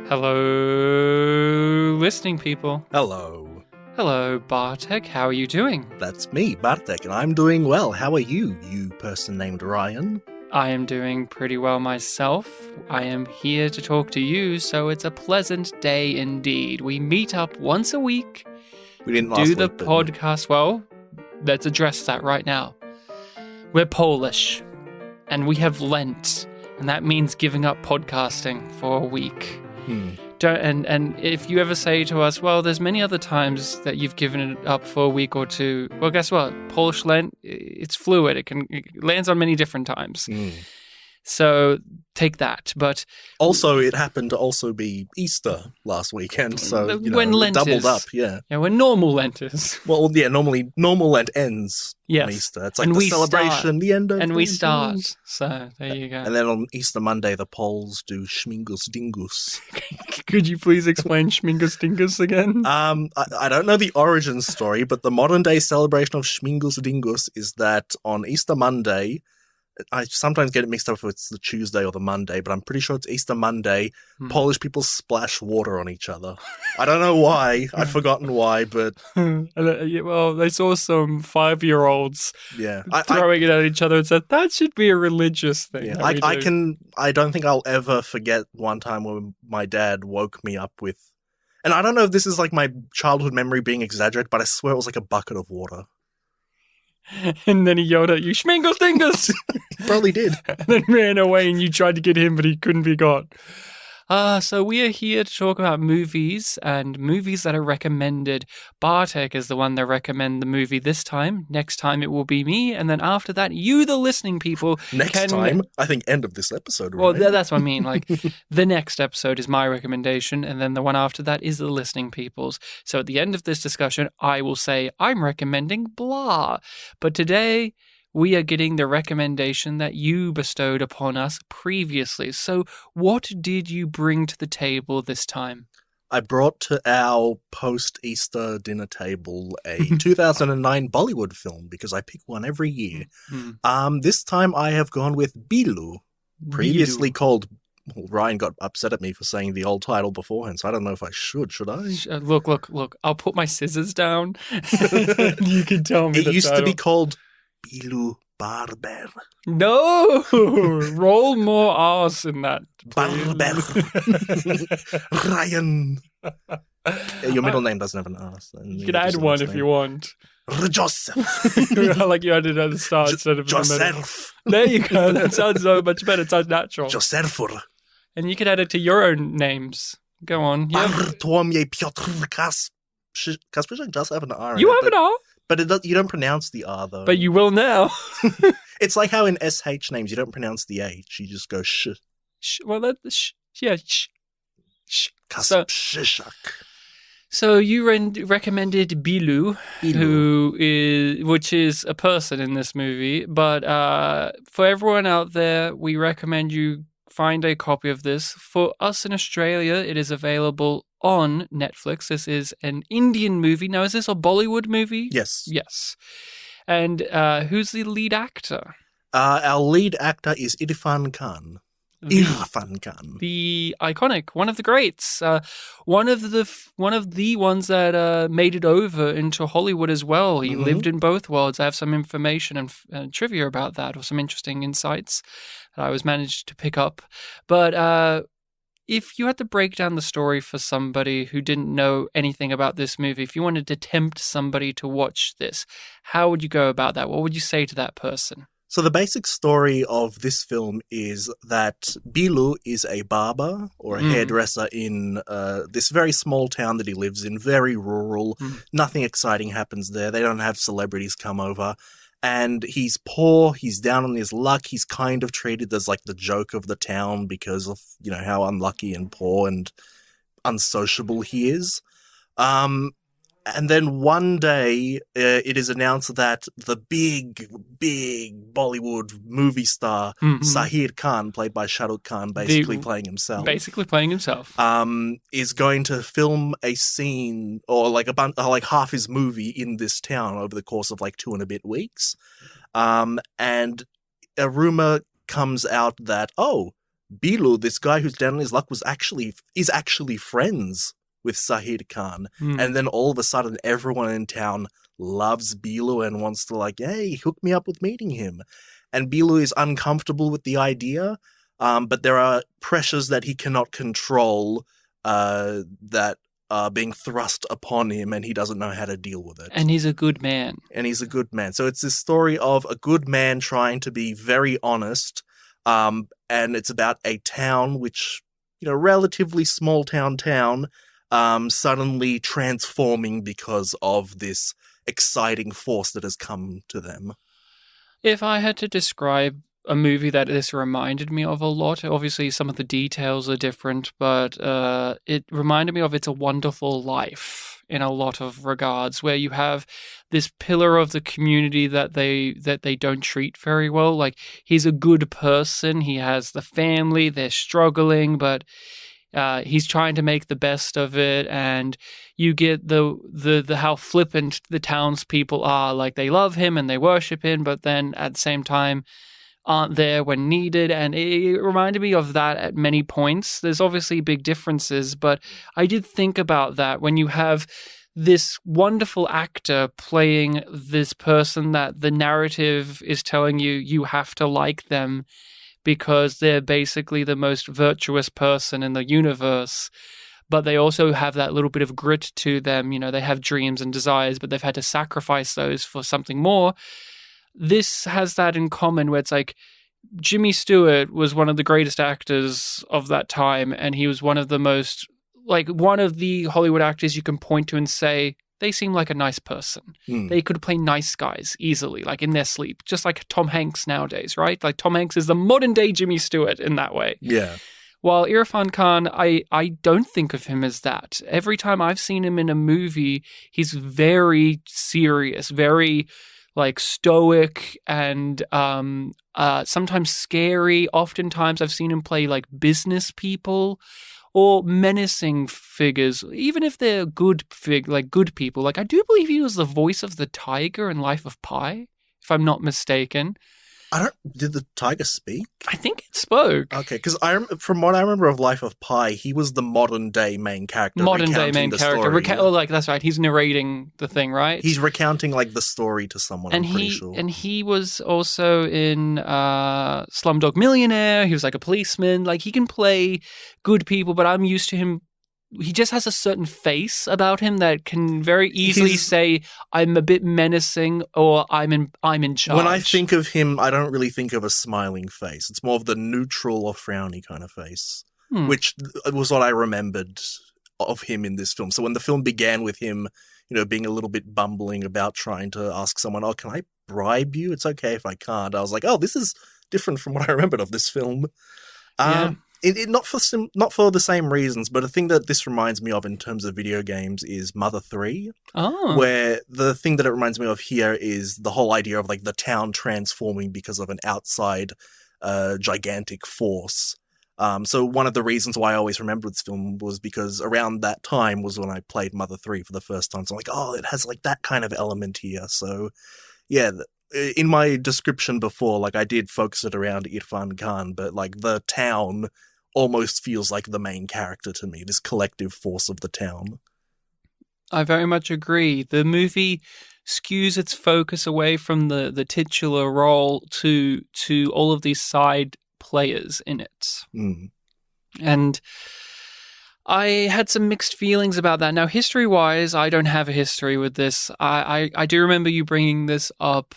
Hello, listening people. Hello. Hello, Bartek. How are you doing? That's me, Bartek, and I'm doing well. How are you, you person named Ryan? I am doing pretty well myself. I am here to talk to you, so it's a pleasant day indeed. We meet up once a week, We didn't do last the week, but podcast. Well, let's address that right now. We're Polish, and we have Lent, and that means giving up podcasting for a week. And if you ever say to us, well, there's many other times that you've given it up for a week or two, well, guess what? Polish Lent, it's fluid. It lands on many different times. So take that. But also, it happened to also be Easter last weekend, so when Lent it doubled is, up. Yeah. When normal Lent is. Well, yeah. Normally, normal Lent ends on Easter. It's like the celebration, the end of. And we start. So there you go. And then on Easter Monday, the Poles do Schmingus Dingus. Could you please explain Schmingus Dingus again? I don't know the origin story, but the modern day celebration of Schmingus Dingus is that on Easter Monday, I sometimes get it mixed up if it's the Tuesday or the Monday, but I'm pretty sure it's Easter Monday, Polish people splash water on each other. I don't know why. I've forgotten why, but... Well, they saw some 5-year-olds throwing it at each other and said, that should be a religious thing. Yeah, I don't think I'll ever forget one time when my dad woke me up with... And I don't know if this is like my childhood memory being exaggerated, but I swear it was like a bucket of water. And then he yelled at you, Schmingus Dingus! He probably did. And then ran away and you tried to get him, but he couldn't be got. So we are here to talk about movies and movies that are recommended. Bartek is the one that recommended the movie this time. Next time it will be me. And then after that, you, the listening people. Next time? I think end of this episode, right? Well, that's what I mean. Like, the next episode is my recommendation. And then the one after that is the listening people's. So at the end of this discussion, I will say, I'm recommending blah. But today... we are getting the recommendation that you bestowed upon us previously. So what did you bring to the table this time? I brought to our post-Easter dinner table a 2009 Bollywood film because I pick one every year. This time I have gone with Billu, previously called... Well, Ryan got upset at me for saying the old title beforehand, so I don't know if I should I? Look. I'll put my scissors down. You can tell me it used to be called... Billu Barber. No! Roll more R's in that. Barber. Ryan. Your middle name doesn't have an R. So you can add one if you want. Joseph. Like you added at the start instead of Joseph. There you go. That sounds so much better. It sounds natural. Joseph. And you can add it to your own names. Go on. Bartłomiej Piotr Kasprzyk does have an R. You have an R? But you don't pronounce the R, though. But you will now. It's like how in SH names, you don't pronounce the H. You just go sh. Well, sh. Kasprzyk. So you recommended Billu, which is a person in this movie. But for everyone out there, we recommend you find a copy of this. For us in Australia, it is available on Netflix. This is an Indian movie. Now, is this a Bollywood movie? Yes. Yes. And who's the lead actor? Our lead actor is Irfan Khan. The iconic, one of the greats, one of the ones that made it over into Hollywood as well. He lived in both worlds. I have some information and trivia about that, or some interesting insights that I was managed to pick up. But if you had to break down the story for somebody who didn't know anything about this movie, if you wanted to tempt somebody to watch this, how would you go about that? What would you say to that person? So the basic story of this film is that Billu is a barber or a hairdresser in this very small town that he lives in, very rural. Nothing exciting happens there. They don't have celebrities come over. And he's poor, he's down on his luck, he's kind of treated as like the joke of the town because of, how unlucky and poor and unsociable he is. And then one day, it is announced that the big Bollywood movie star, Sahir Khan, played by Shah Rukh Khan, playing himself, is going to film a scene or like half his movie in this town over the course of like 2 and a bit weeks. And a rumor comes out that, Billu, this guy who's down on his luck, is actually friends with Sahid Khan. And then all of a sudden, everyone in town loves Billu and wants to hey, hook me up with meeting him. And Billu is uncomfortable with the idea, but there are pressures that he cannot control that are being thrust upon him, and he doesn't know how to deal with it. And he's a good man. So it's this story of a good man trying to be very honest, and it's about a town which, relatively small town, suddenly transforming because of this exciting force that has come to them. If I had to describe a movie that this reminded me of a lot, obviously some of the details are different, but it reminded me of It's a Wonderful Life in a lot of regards, where you have this pillar of the community that they don't treat very well. Like, he's a good person, he has the family, they're struggling, but he's trying to make the best of it, and you get the how flippant the townspeople are. Like, they love him and they worship him, but then at the same time aren't there when needed. And it reminded me of that at many points. There's obviously big differences, but I did think about that when you have this wonderful actor playing this person that the narrative is telling you have to like them because they're basically the most virtuous person in the universe. But they also have that little bit of grit to them. They have dreams and desires, but they've had to sacrifice those for something more. This has that in common, where it's like Jimmy Stewart was one of the greatest actors of that time, and he was one of the Hollywood actors you can point to and say, they seem like a nice person. They could play nice guys easily, like in their sleep, just like Tom Hanks nowadays, right? Like, Tom Hanks is the modern day Jimmy Stewart in that way. Yeah. While Irfan Khan, I don't think of him as that. Every time I've seen him in a movie, he's very serious, very stoic, and sometimes scary. Oftentimes I've seen him play business people or menacing figures, even if they're good people. I do believe he was the voice of the tiger in Life of Pi, if I'm not mistaken. Did the tiger speak? I think it spoke. Okay, because from what I remember of Life of Pi, he was the modern day main character. That's right. He's narrating the thing, right? He's recounting the story to someone. I'm pretty sure. And he was also in Slumdog Millionaire. He was a policeman. He can play good people, but I'm used to him. He just has a certain face about him that can very easily say, I'm a bit menacing, or I'm in charge. When I think of him, I don't really think of a smiling face. It's more of the neutral or frowny kind of face, which was what I remembered of him in this film. So when the film began with him, being a little bit bumbling about trying to ask someone, oh, can I bribe you? It's okay if I can't. I was like, oh, this is different from what I remembered of this film. Yeah. Not for the same reasons, but a thing that this reminds me of in terms of video games is Mother 3. Oh. Where the thing that it reminds me of here is the whole idea of the town transforming because of an outside gigantic force. So one of the reasons why I always remembered this film was because around that time was when I played Mother 3 for the first time. So I'm like, oh, it has that kind of element here. So yeah, in my description before, I did focus it around Irfan Khan, but the town almost feels like the main character to me, this collective force of the town. I very much agree. The movie skews its focus away from the titular role to all of these side players in it. And I had some mixed feelings about that. Now, history-wise, I don't have a history with this. I do remember you bringing this up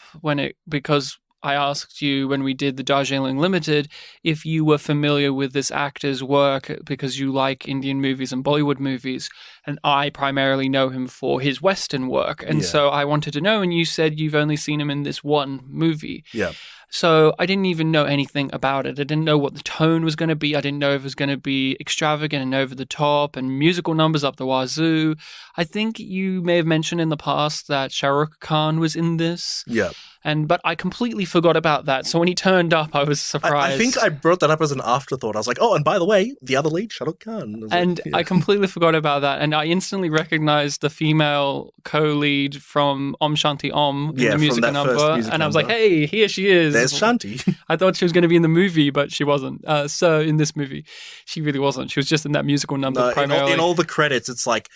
because I asked you when we did the Darjeeling Limited if you were familiar with this actor's work because you like Indian movies and Bollywood movies, and I primarily know him for his Western work. And so I wanted to know, and you said you've only seen him in this one movie. Yeah. So I didn't even know anything about it. I didn't know what the tone was going to be. I didn't know if it was going to be extravagant and over the top and musical numbers up the wazoo. I think you may have mentioned in the past that Shah Rukh Khan was in this. Yeah. But I completely forgot about that. So when he turned up, I was surprised. I think I brought that up as an afterthought. I was like, oh, and by the way, the other lead, Shah Rukh Khan. I completely forgot about that. And I instantly recognized the female co-lead from Om Shanti Om in the music number. And I was like, hey, here she is. There's Shanti. I thought she was going to be in the movie, but she wasn't. So in this movie, she really wasn't. She was just in that musical number primarily. In all the credits, it's like,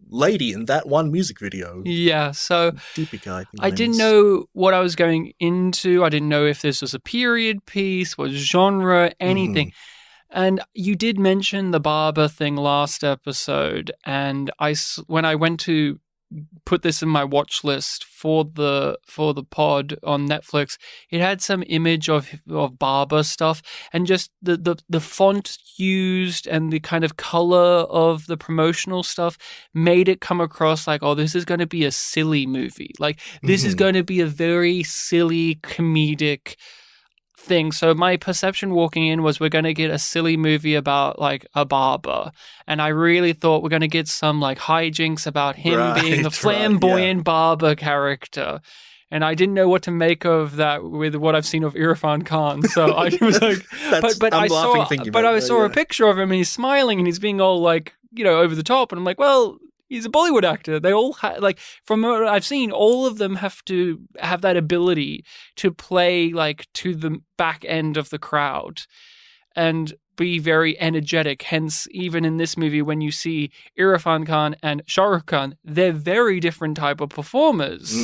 lady in that one music video. Yeah, so Deepika, I didn't know what I was going into. I didn't know if this was a period piece, what genre, anything. And you did mention the barber thing last episode, and when I went to put this in my watch list for the pod on Netflix, it had some image of barber stuff, and just the font used and the kind of color of the promotional stuff made it come across like, oh, this is going to be a silly movie. Like, this is going to be a very silly comedic thing. So my perception walking in was we're going to get a silly movie about like a barber, and I really thought we're going to get some like hijinks about him being the flamboyant barber character, and I didn't know what to make of that with what I've seen of Irfan Khan. So I was like, but I saw a picture of him and he's smiling and he's being all like, over the top, and I'm like, well, he's a Bollywood actor. They all like, from what I've seen, all of them have to have that ability to play like to the back end of the crowd and be very energetic. Hence, even in this movie, when you see Irfan Khan and Shah Rukh Khan, they're very different type of performers.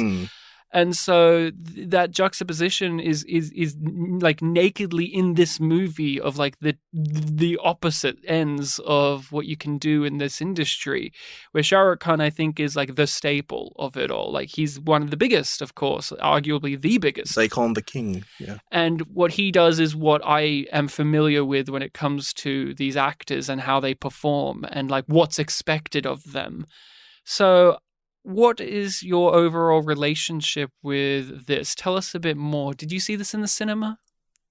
And so that juxtaposition is like nakedly in this movie of like the opposite ends of what you can do in this industry, where Shah Rukh Khan, I think, is like the staple of it all. Like, he's one of the biggest, of course, arguably the biggest. They call him the king. Yeah. And what he does is what I am familiar with when it comes to these actors and how they perform and like what's expected of them. So what is your overall relationship with this? Tell us a bit more. Did you see this in the cinema?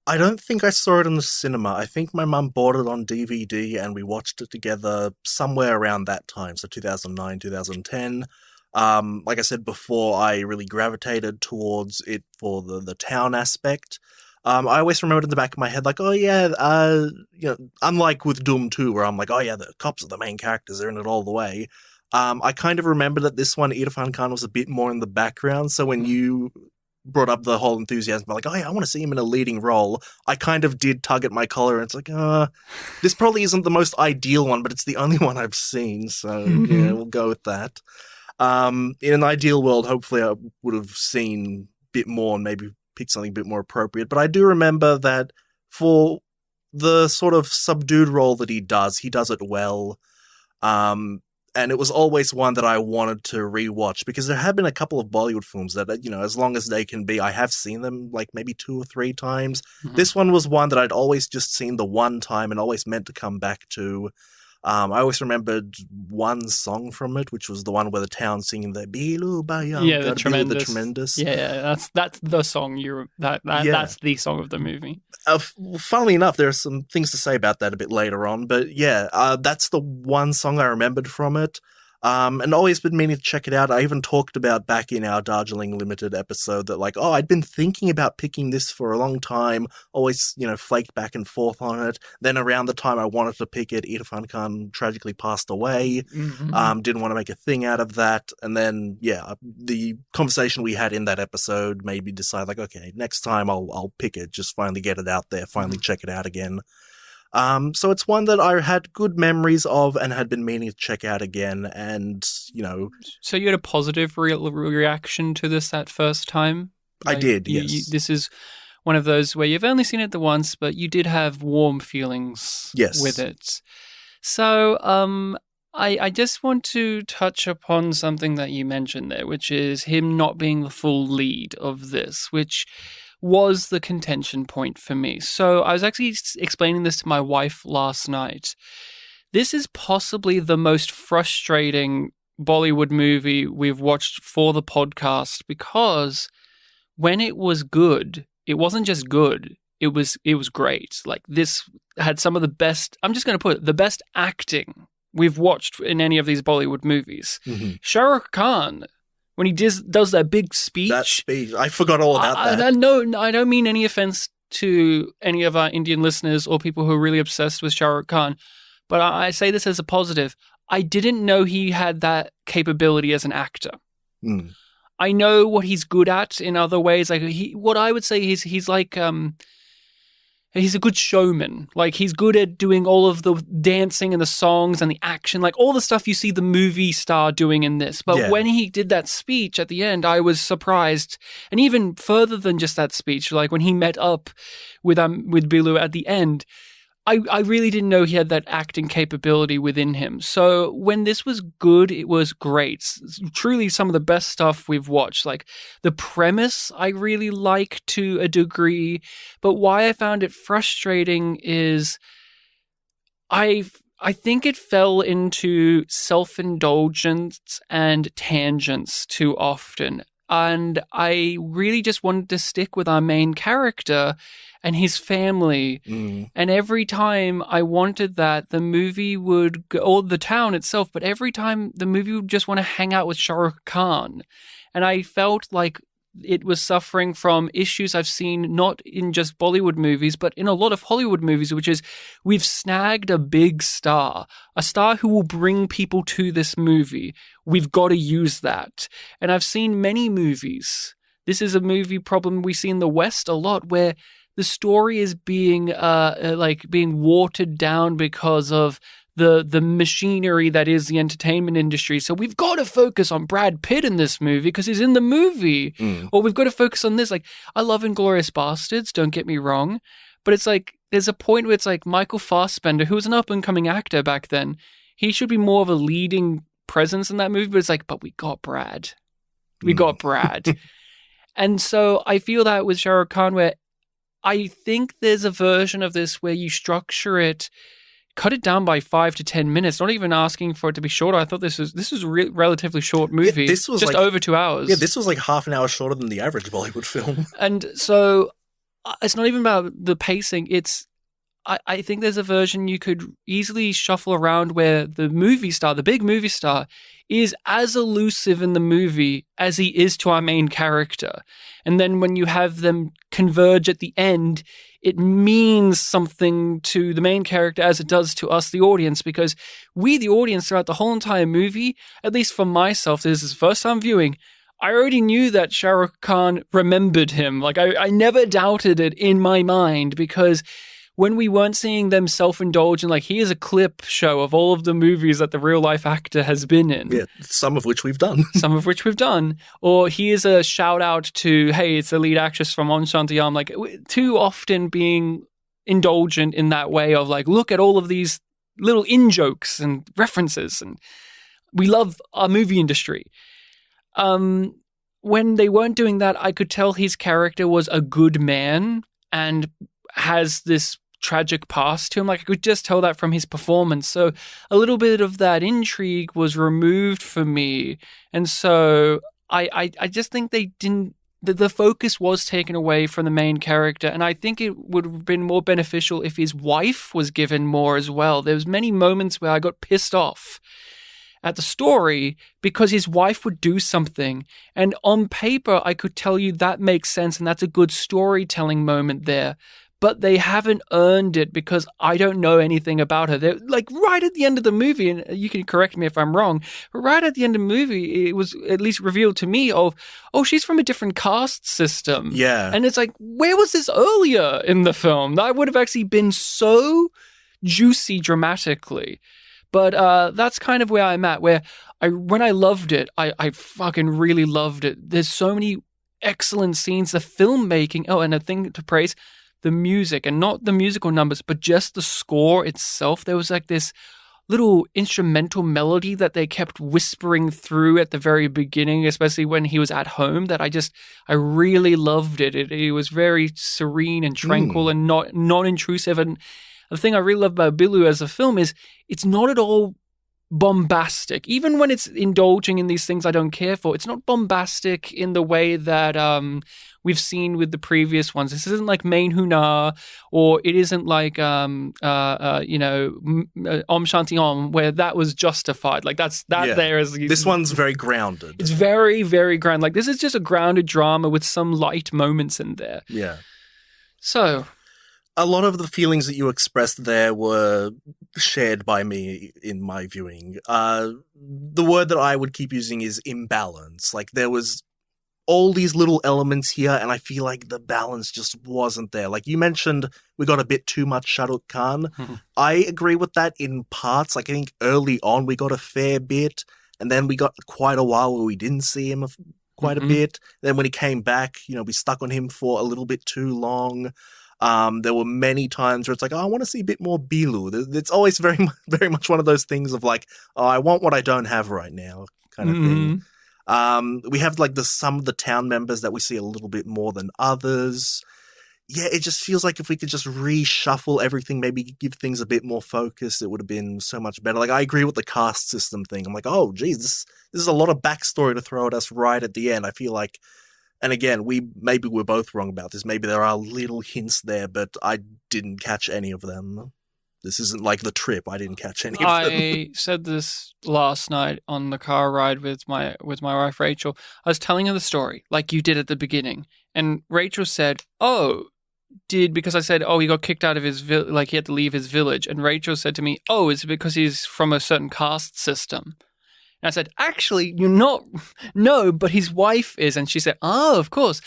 I don't think I saw it in the cinema. I think my mum bought it on DVD and we watched it together somewhere around that time, so 2009, 2010. Like I said before, I really gravitated towards it for the town aspect. I always remembered in the back of my head, like, oh yeah, unlike with Doom 2, where I'm like, oh yeah, the cops are the main characters, they're in it all the way. I kind of remember that this one, Irfan Khan was a bit more in the background. So when you brought up the whole enthusiasm, like, oh yeah, I want to see him in a leading role, I kind of did tug at my collar, and it's like, this probably isn't the most ideal one, but it's the only one I've seen. So yeah, we'll go with that. In an ideal world, hopefully I would have seen a bit more and maybe picked something a bit more appropriate. But I do remember that for the sort of subdued role that he does it well. And it was always one that I wanted to rewatch, because there have been a couple of Bollywood films that, as long as they can be, I have seen them like maybe 2 or 3 times. This one was one that I'd always just seen the one time and always meant to come back to. I always remembered one song from it, which was the one where the town singing the Billu Bayam. Yeah, the Tremendous. The Tremendous. Yeah, that's the song that's the song of the movie. Funnily enough, there are some things to say about that a bit later on, but yeah, that's the one song I remembered from it. And always been meaning to check it out. I even talked about back in our Darjeeling Limited episode that, like, I'd been thinking about picking this for a long time, always, flaked back and forth on it. Then around the time I wanted to pick it, Irfan Khan tragically passed away. Didn't want to make a thing out of that. And then, yeah, the conversation we had in that episode made me decide, like, okay, next time I'll pick it, just finally get it out there, finally check it out again. So it's one that I had good memories of and had been meaning to check out again, and, So you had a positive reaction to this that first time? I did, yes. This is one of those where you've only seen it the once, but you did have warm feelings with it. So I just want to touch upon something that you mentioned there, which is him not being the full lead of this, which was the contention point for me. So I was actually explaining this to my wife last night. This is possibly the most frustrating Bollywood movie we've watched for the podcast, because when it was good, it wasn't just good, it was great. Like, this had some of the best, I'm just going to put it, the best acting we've watched in any of these Bollywood movies. Shah Rukh Khan, when he does that big speech. That speech. I forgot all about that. No, I don't mean any offense to any of our Indian listeners or people who are really obsessed with Shah Rukh Khan, but I say this as a positive. I didn't know he had that capability as an actor. I know what he's good at in other ways. Like what I would say he's like he's a good showman. Like he's good at doing all of the dancing and the songs and the action, like all the stuff you see the movie star doing in this. But when he did that speech at the end, I was surprised. And even further than just that speech, like when he met up with Billu at the end, I really didn't know he had that acting capability within him. So when this was good, it was great. It's truly some of the best stuff we've watched. Like the premise I really like to a degree, but why I found it frustrating is I think it fell into self-indulgence and tangents too often. And I really just wanted to stick with our main character and his family. And every time I wanted that, the movie would go, or the town itself, but every time the movie would just want to hang out with Shah Rukh Khan. And I felt like it was suffering from issues I've seen not in just Bollywood movies, but in a lot of Hollywood movies, which is we've snagged a big star, a star who will bring people to this movie. We've got to use that. And I've seen many movies. This is a movie problem we see in the West a lot, where the story is being watered down because of the machinery that is the entertainment industry. So we've got to focus on Brad Pitt in this movie because he's in the movie. Or we've got to focus on this. Like, I love Inglourious Bastards, don't get me wrong. But it's like, there's a point where it's like Michael Fassbender, who was an up-and-coming actor back then, he should be more of a leading presence in that movie. But it's like, but we got Brad. We got Brad. And so I feel that with Shah Rukh Khan, where I think there's a version of this where you structure it, cut it down by 5 to 10 minutes, not even asking for it to be shorter. I thought this was a relatively short movie. This was just like, over 2 hours. Yeah, this was like half an hour shorter than the average Bollywood film. And so it's not even about the pacing. It's I think there's a version you could easily shuffle around where the movie star, the big movie star, is as elusive in the movie as he is to our main character. And then when you have them converge at the end, it means something to the main character as it does to us, the audience, because we, the audience, throughout the whole entire movie, at least for myself, this is the first time viewing, I already knew that Shah Rukh Khan remembered him. Like, I never doubted it in my mind, because when we weren't seeing them self-indulge and like, here's a clip show of all of the movies that the real-life actor has been in. Yeah, some of which we've done. Some of which we've done. Or here's a shout-out to, hey, it's the lead actress from On Shanti Aam. Like, too often being indulgent in that way of like, look at all of these little in-jokes and references. And we love our movie industry. When they weren't doing that, I could tell his character was a good man and has this tragic past to him. Like, I could just tell that from his performance. So a little bit of that intrigue was removed for me. And so I just think they didn't, the focus was taken away from the main character. And I think it would have been more beneficial if his wife was given more as well. There was many moments where I got pissed off at the story because his wife would do something. And on paper, I could tell you that makes sense and that's a good storytelling moment there. But they haven't earned it because I don't know anything about her. They're like right at the end of the movie, and you can correct me if I'm wrong, but right at the end of the movie, it was at least revealed to me oh, she's from a different caste system. Yeah. And it's like, where was this earlier in the film? That would have actually been so juicy dramatically. But that's kind of where I'm at, where when I loved it, I fucking really loved it. There's so many excellent scenes, the filmmaking. Oh, and a thing to praise, the music, and not the musical numbers, but just the score itself. There was like this little instrumental melody that they kept whispering through at the very beginning, especially when he was at home, that I really loved it. It was very serene and tranquil and not non-intrusive. And the thing I really love about Billu as a film is it's not at all bombastic. Even when it's indulging in these things I don't care for, it's not bombastic in the way that we've seen with the previous ones. This isn't like Main Hunar, or it isn't like Om Shanti Om, where that was justified. Like there is. This one's very grounded. It's very, very grounded. Like, this is just a grounded drama with some light moments in there. Yeah. So a lot of the feelings that you expressed there were shared by me in my viewing. The word that I would keep using is imbalance. Like, there was all these little elements here, and I feel like the balance just wasn't there. Like you mentioned, we got a bit too much Shah Rukh Khan. I agree with that in parts. Like I think early on we got a fair bit, and then we got quite a while where we didn't see him quite a bit. Then when he came back, we stuck on him for a little bit too long. There were many times where it's like, oh, I want to see a bit more Billu. It's always very, very much one of those things of like, oh, I want what I don't have right now, kind of thing. We have like some of the town members that we see a little bit more than others. Yeah, it just feels like if we could just reshuffle everything, maybe give things a bit more focus, it would have been so much better. Like I agree with the caste system thing. I'm like, oh, geez, this is a lot of backstory to throw at us right at the end. I feel like, and again, maybe we're both wrong about this. Maybe there are little hints there, but I didn't catch any of them. This isn't like The Trip. I didn't catch any of them. I said this last night on the car ride with my wife Rachel. I was telling her the story like you did at the beginning, and Rachel said, "Oh, because I said, oh, he got kicked out of his like he had to leave his village," and Rachel said to me, "Oh, is it because he's from a certain caste system?" And I said, actually, you're not, no, but his wife is. And she said, oh, of course.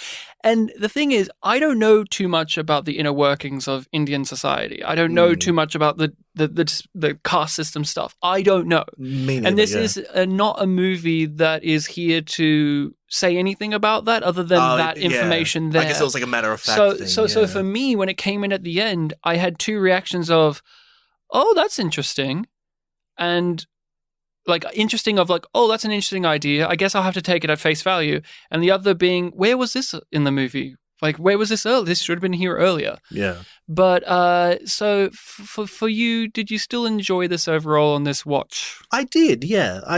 And the thing is, I don't know too much about the inner workings of Indian society. I don't know too much about the caste system stuff. I don't know. Me neither, and this is not a movie that is here to say anything about that other than that information there. I guess it was like a matter of fact thing. So for me, when it came in at the end, I had two reactions of, oh, that's interesting. And like interesting of like, oh, that's an interesting idea. I guess I'll have to take it at face value. And the other being, where was this in the movie? Like, where was this earlier? This should have been here earlier. Yeah. But so for you, did you still enjoy this overall on this watch? I did, yeah. All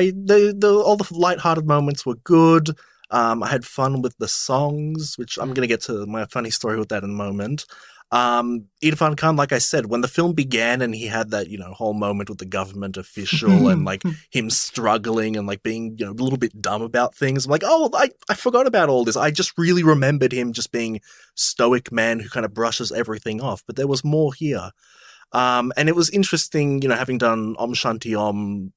the lighthearted moments were good. I had fun with the songs, which I'm going to get to my funny story with that in a moment. Irfan Khan, like I said, when the film began and he had that, whole moment with the government official and like him struggling and like being, a little bit dumb about things, I'm like, oh, I forgot about all this. I just really remembered him just being stoic man who kind of brushes everything off. But there was more here. And it was interesting, having done Om Shanti Om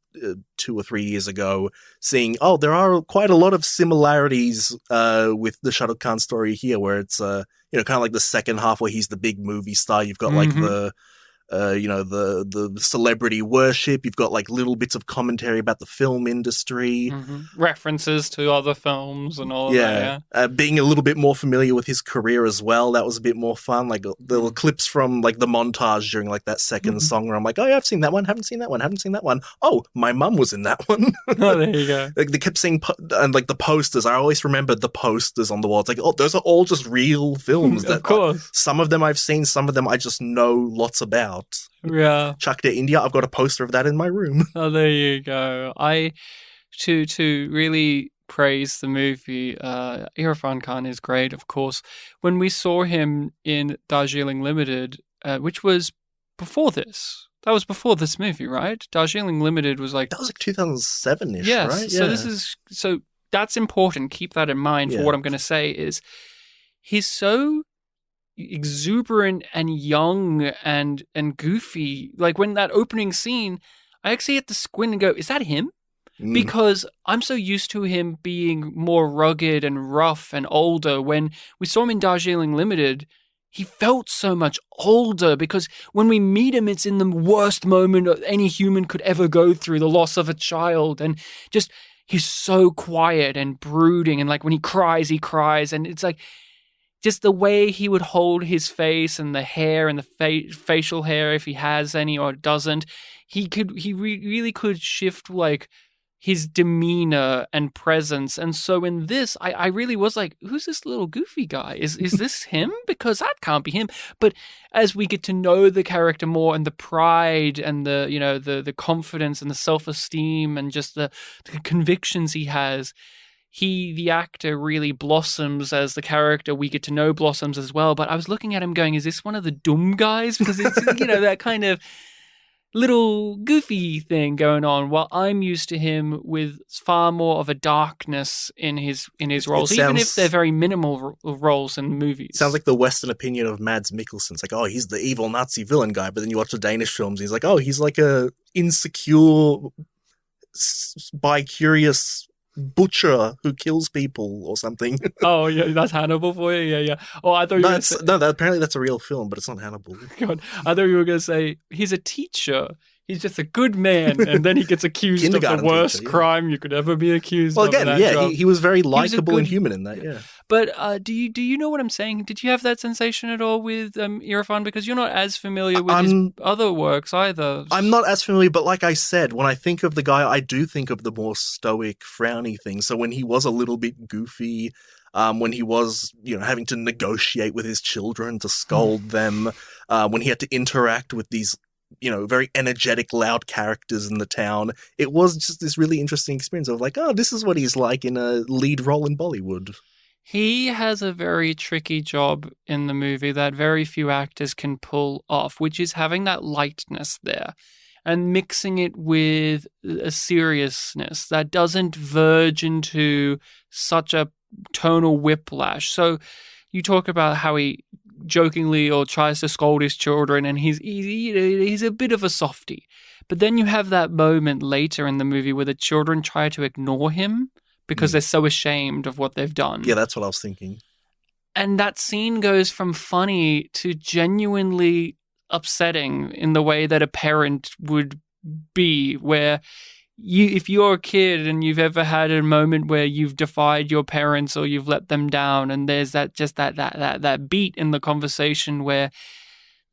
2 or 3 years ago, seeing, oh, there are quite a lot of similarities with the Shah Rukh Khan story here, where it's, kind of like the second half where he's the big movie star. You've got like the celebrity worship. You've got like little bits of commentary about the film industry. References to other films and all that. Yeah. Being a little bit more familiar with his career as well. That was a bit more fun. Like there were clips from like the montage during like that second song where I'm like, oh yeah, I've seen that one. Haven't seen that one. Haven't seen that one. Oh, my mum was in that one. Oh, there you go. Like they kept saying, and like the posters, I always remembered the posters on the wall. It's like, oh, those are all just real films. Of course. Some of them I've seen, some of them I just know lots about. Yeah. Chuck to India, I've got a poster of that in my room. Oh, there you go. To really praise the movie, Irfan Khan is great, of course. When we saw him in Darjeeling Limited, which was before this. That was before this movie, right? Darjeeling Limited was like... That was like 2007-ish, yes, right? Yeah. So that's important. Keep that in mind for what I'm going to say is he's so exuberant and young and goofy. Like when that opening scene, I actually had to squint and go, is that him? Because I'm so used to him being more rugged and rough and older. When we saw him in Darjeeling Limited, he felt so much older because when we meet him, it's in the worst moment any human could ever go through, the loss of a child. And just, he's so quiet and brooding. And like when he cries. And it's like, just the way he would hold his face and the hair and the facial hair, if he has any or doesn't, he really could shift like his demeanor and presence. And so in this, I really was like, who's this little goofy guy? Is this him? Because that can't be him. But as we get to know the character more and the pride and the confidence and the self-esteem and just the convictions he has, the actor really blossoms as the character. We get to know blossoms as well. But I was looking at him going, is this one of the dumb guys? Because it's, that kind of little goofy thing going on, while I'm used to him with far more of a darkness in his roles, even if they're very minimal roles in movies. Sounds like the Western opinion of Mads Mikkelsen. It's like, oh, he's the evil Nazi villain guy. But then you watch the Danish films, and he's like, oh, he's like a insecure, bi-curious butcher who kills people or something. Oh, yeah, that's Hannibal for you? Yeah. Oh, I thought you were going to say... apparently that's a real film, but it's not Hannibal. God, I thought you were going to say, he's a teacher. He's just a good man, and then he gets accused of the worst teacher, yeah. crime you could ever be accused well, of. Well, again, he was very likable and human in that, yeah. But do you know what I'm saying? Did you have that sensation at all with Irfan? Because you're not as familiar with his other works either. I'm not as familiar, but like I said, when I think of the guy, I do think of the more stoic, frowny things. So when he was a little bit goofy, when he was, having to negotiate with his children to scold them, when he had to interact with these very energetic, loud characters in the town. It was just this really interesting experience of like, oh, this is what he's like in a lead role in Bollywood. He has a very tricky job in the movie that very few actors can pull off, which is having that lightness there and mixing it with a seriousness that doesn't verge into such a tonal whiplash. So you talk about how he jokingly or tries to scold his children, and he's a bit of a softie. But then you have that moment later in the movie where the children try to ignore him because they're so ashamed of what they've done. Yeah, that's what I was thinking. And that scene goes from funny to genuinely upsetting in the way that a parent would be, where if you're a kid and you've ever had a moment where you've defied your parents or you've let them down, and there's that beat in the conversation where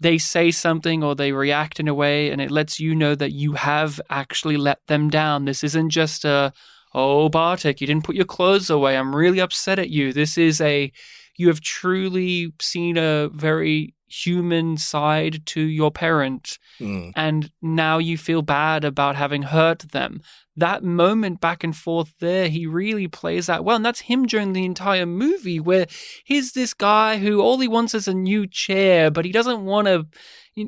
they say something or they react in a way and it lets you know that you have actually let them down. This isn't just oh, Bartek, you didn't put your clothes away. I'm really upset at you. This is you have truly seen a very human side to your parent, and now you feel bad about having hurt them. That moment back and forth there, he really plays that well, and that's him during the entire movie, where he's this guy who all he wants is a new chair, but he doesn't want to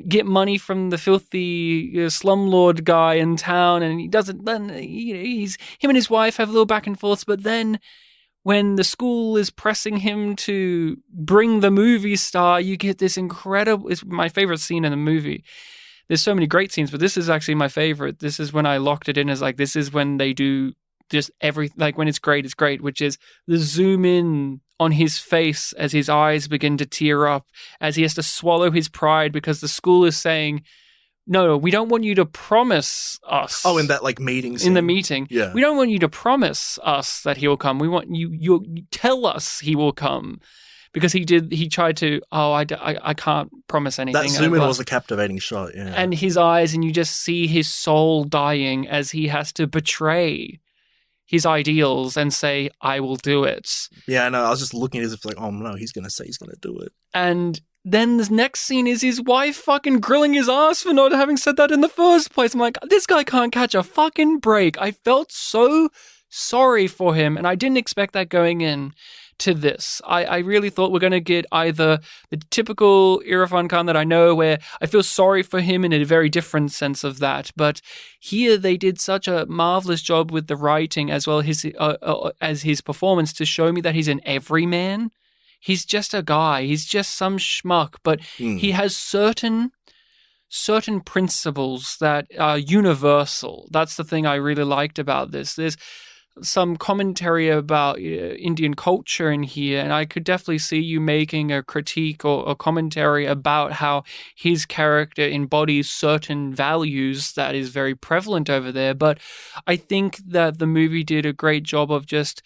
get money from the filthy slumlord guy in town, and he doesn't. Then him and his wife have a little back and forth, but then when the school is pressing him to bring the movie star, you get this incredible... It's my favorite scene in the movie. There's so many great scenes, but this is actually my favorite. This is when I locked it in as like, this is when they do just like when it's great, which is the zoom in on his face as his eyes begin to tear up, as he has to swallow his pride because the school is saying, no, we don't want you to promise us. Oh, in that like meeting scene. In the meeting. Yeah. We don't want you to promise us that he will come. We want you tell us he will come. Because he tried to, I can't promise anything. That zoom in was a captivating shot, yeah. And his eyes, and you just see his soul dying as he has to betray his ideals and say, I will do it. Yeah, I know. I was just looking as if like, oh no, he's going to say he's going to do it. And then the next scene is his wife fucking grilling his ass for not having said that in the first place. I'm like, this guy can't catch a fucking break. I felt so sorry for him, and I didn't expect that going in to this. I really thought we're going to get either the typical Irfan Khan that I know, where I feel sorry for him in a very different sense of that. But here they did such a marvelous job with the writing as well as his performance to show me that he's an everyman. He's just a guy. He's just some schmuck, but he has certain principles that are universal. That's the thing I really liked about this. There's some commentary about Indian culture in here, and I could definitely see you making a critique or a commentary about how his character embodies certain values that is very prevalent over there. But I think that the movie did a great job of just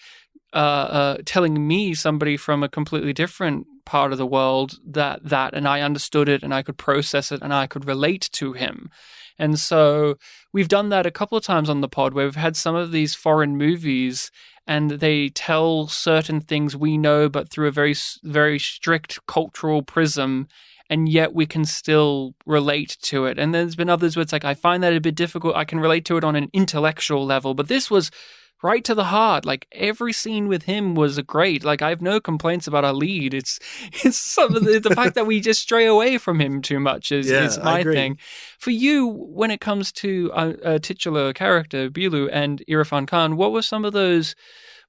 telling me, somebody from a completely different part of the world, that and I understood it and I could process it and I could relate to him. And so we've done that a couple of times on the pod, where we've had some of these foreign movies and they tell certain things we know, but through a very, very strict cultural prism, and yet we can still relate to it. And there's been others where it's like, I find that a bit difficult. I can relate to it on an intellectual level, but this was right to the heart. Like, every scene with him was great. Like, I have no complaints about our lead. It's some of the fact that we just stray away from him too much is my thing. For you, when it comes to a titular character, Billu and Irfan Khan, what were some of those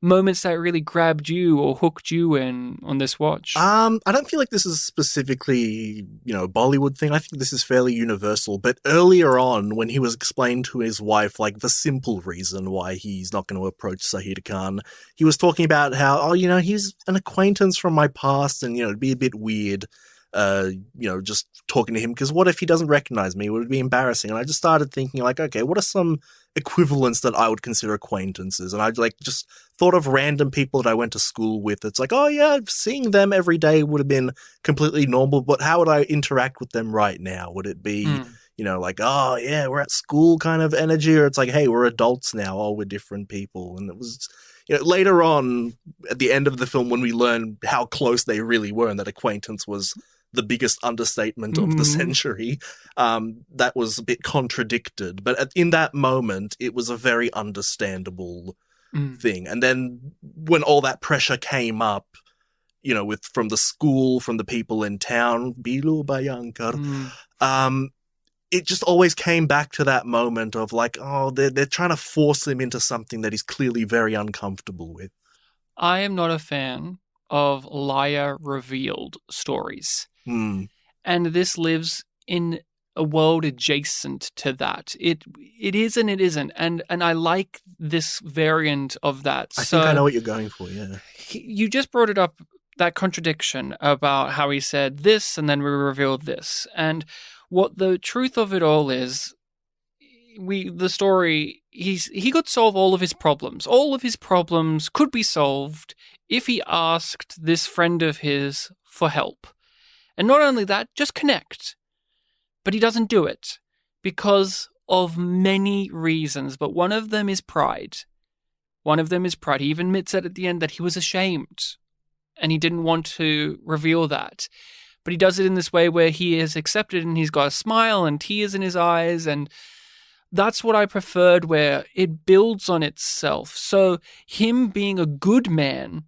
moments that really grabbed you or hooked you in on this watch? I don't feel like this is specifically, a Bollywood thing. I think this is fairly universal. But earlier on, when he was explaining to his wife, like, the simple reason why he's not going to approach Sahid Khan, he was talking about how, he's an acquaintance from my past and, it'd be a bit weird, just talking to him, because what if he doesn't recognize me? It would be embarrassing. And I just started thinking, like, okay, what are some equivalents that I would consider acquaintances? And I just thought of random people that I went to school with. It's like, oh yeah, seeing them every day would have been completely normal, but how would I interact with them right now? Would it be, like, oh yeah, we're at school kind of energy, or it's like, hey, we're adults now, oh, we're different people? And it was, later on at the end of the film when we learn how close they really were and that acquaintance was the biggest understatement of the century, that was a bit contradicted. But in that moment, it was a very understandable thing. And then when all that pressure came up, from the school, from the people in town, Billu Bayankar, it just always came back to that moment of like, oh, they're trying to force him into something that he's clearly very uncomfortable with. I am not a fan of liar revealed stories. And this lives in a world adjacent to that. It is and it isn't. And I like this variant of that. I think I know what you're going for, yeah. You just brought it up, that contradiction about how he said this and then we revealed this. And what the truth of it all is, the story, he could solve all of his problems. All of his problems could be solved if he asked this friend of his for help. And not only that, just connect. But he doesn't do it because of many reasons. But one of them is pride. He even admits it at the end that he was ashamed and he didn't want to reveal that. But he does it in this way where he is accepted and he's got a smile and tears in his eyes. And that's what I preferred, where it builds on itself. So him being a good man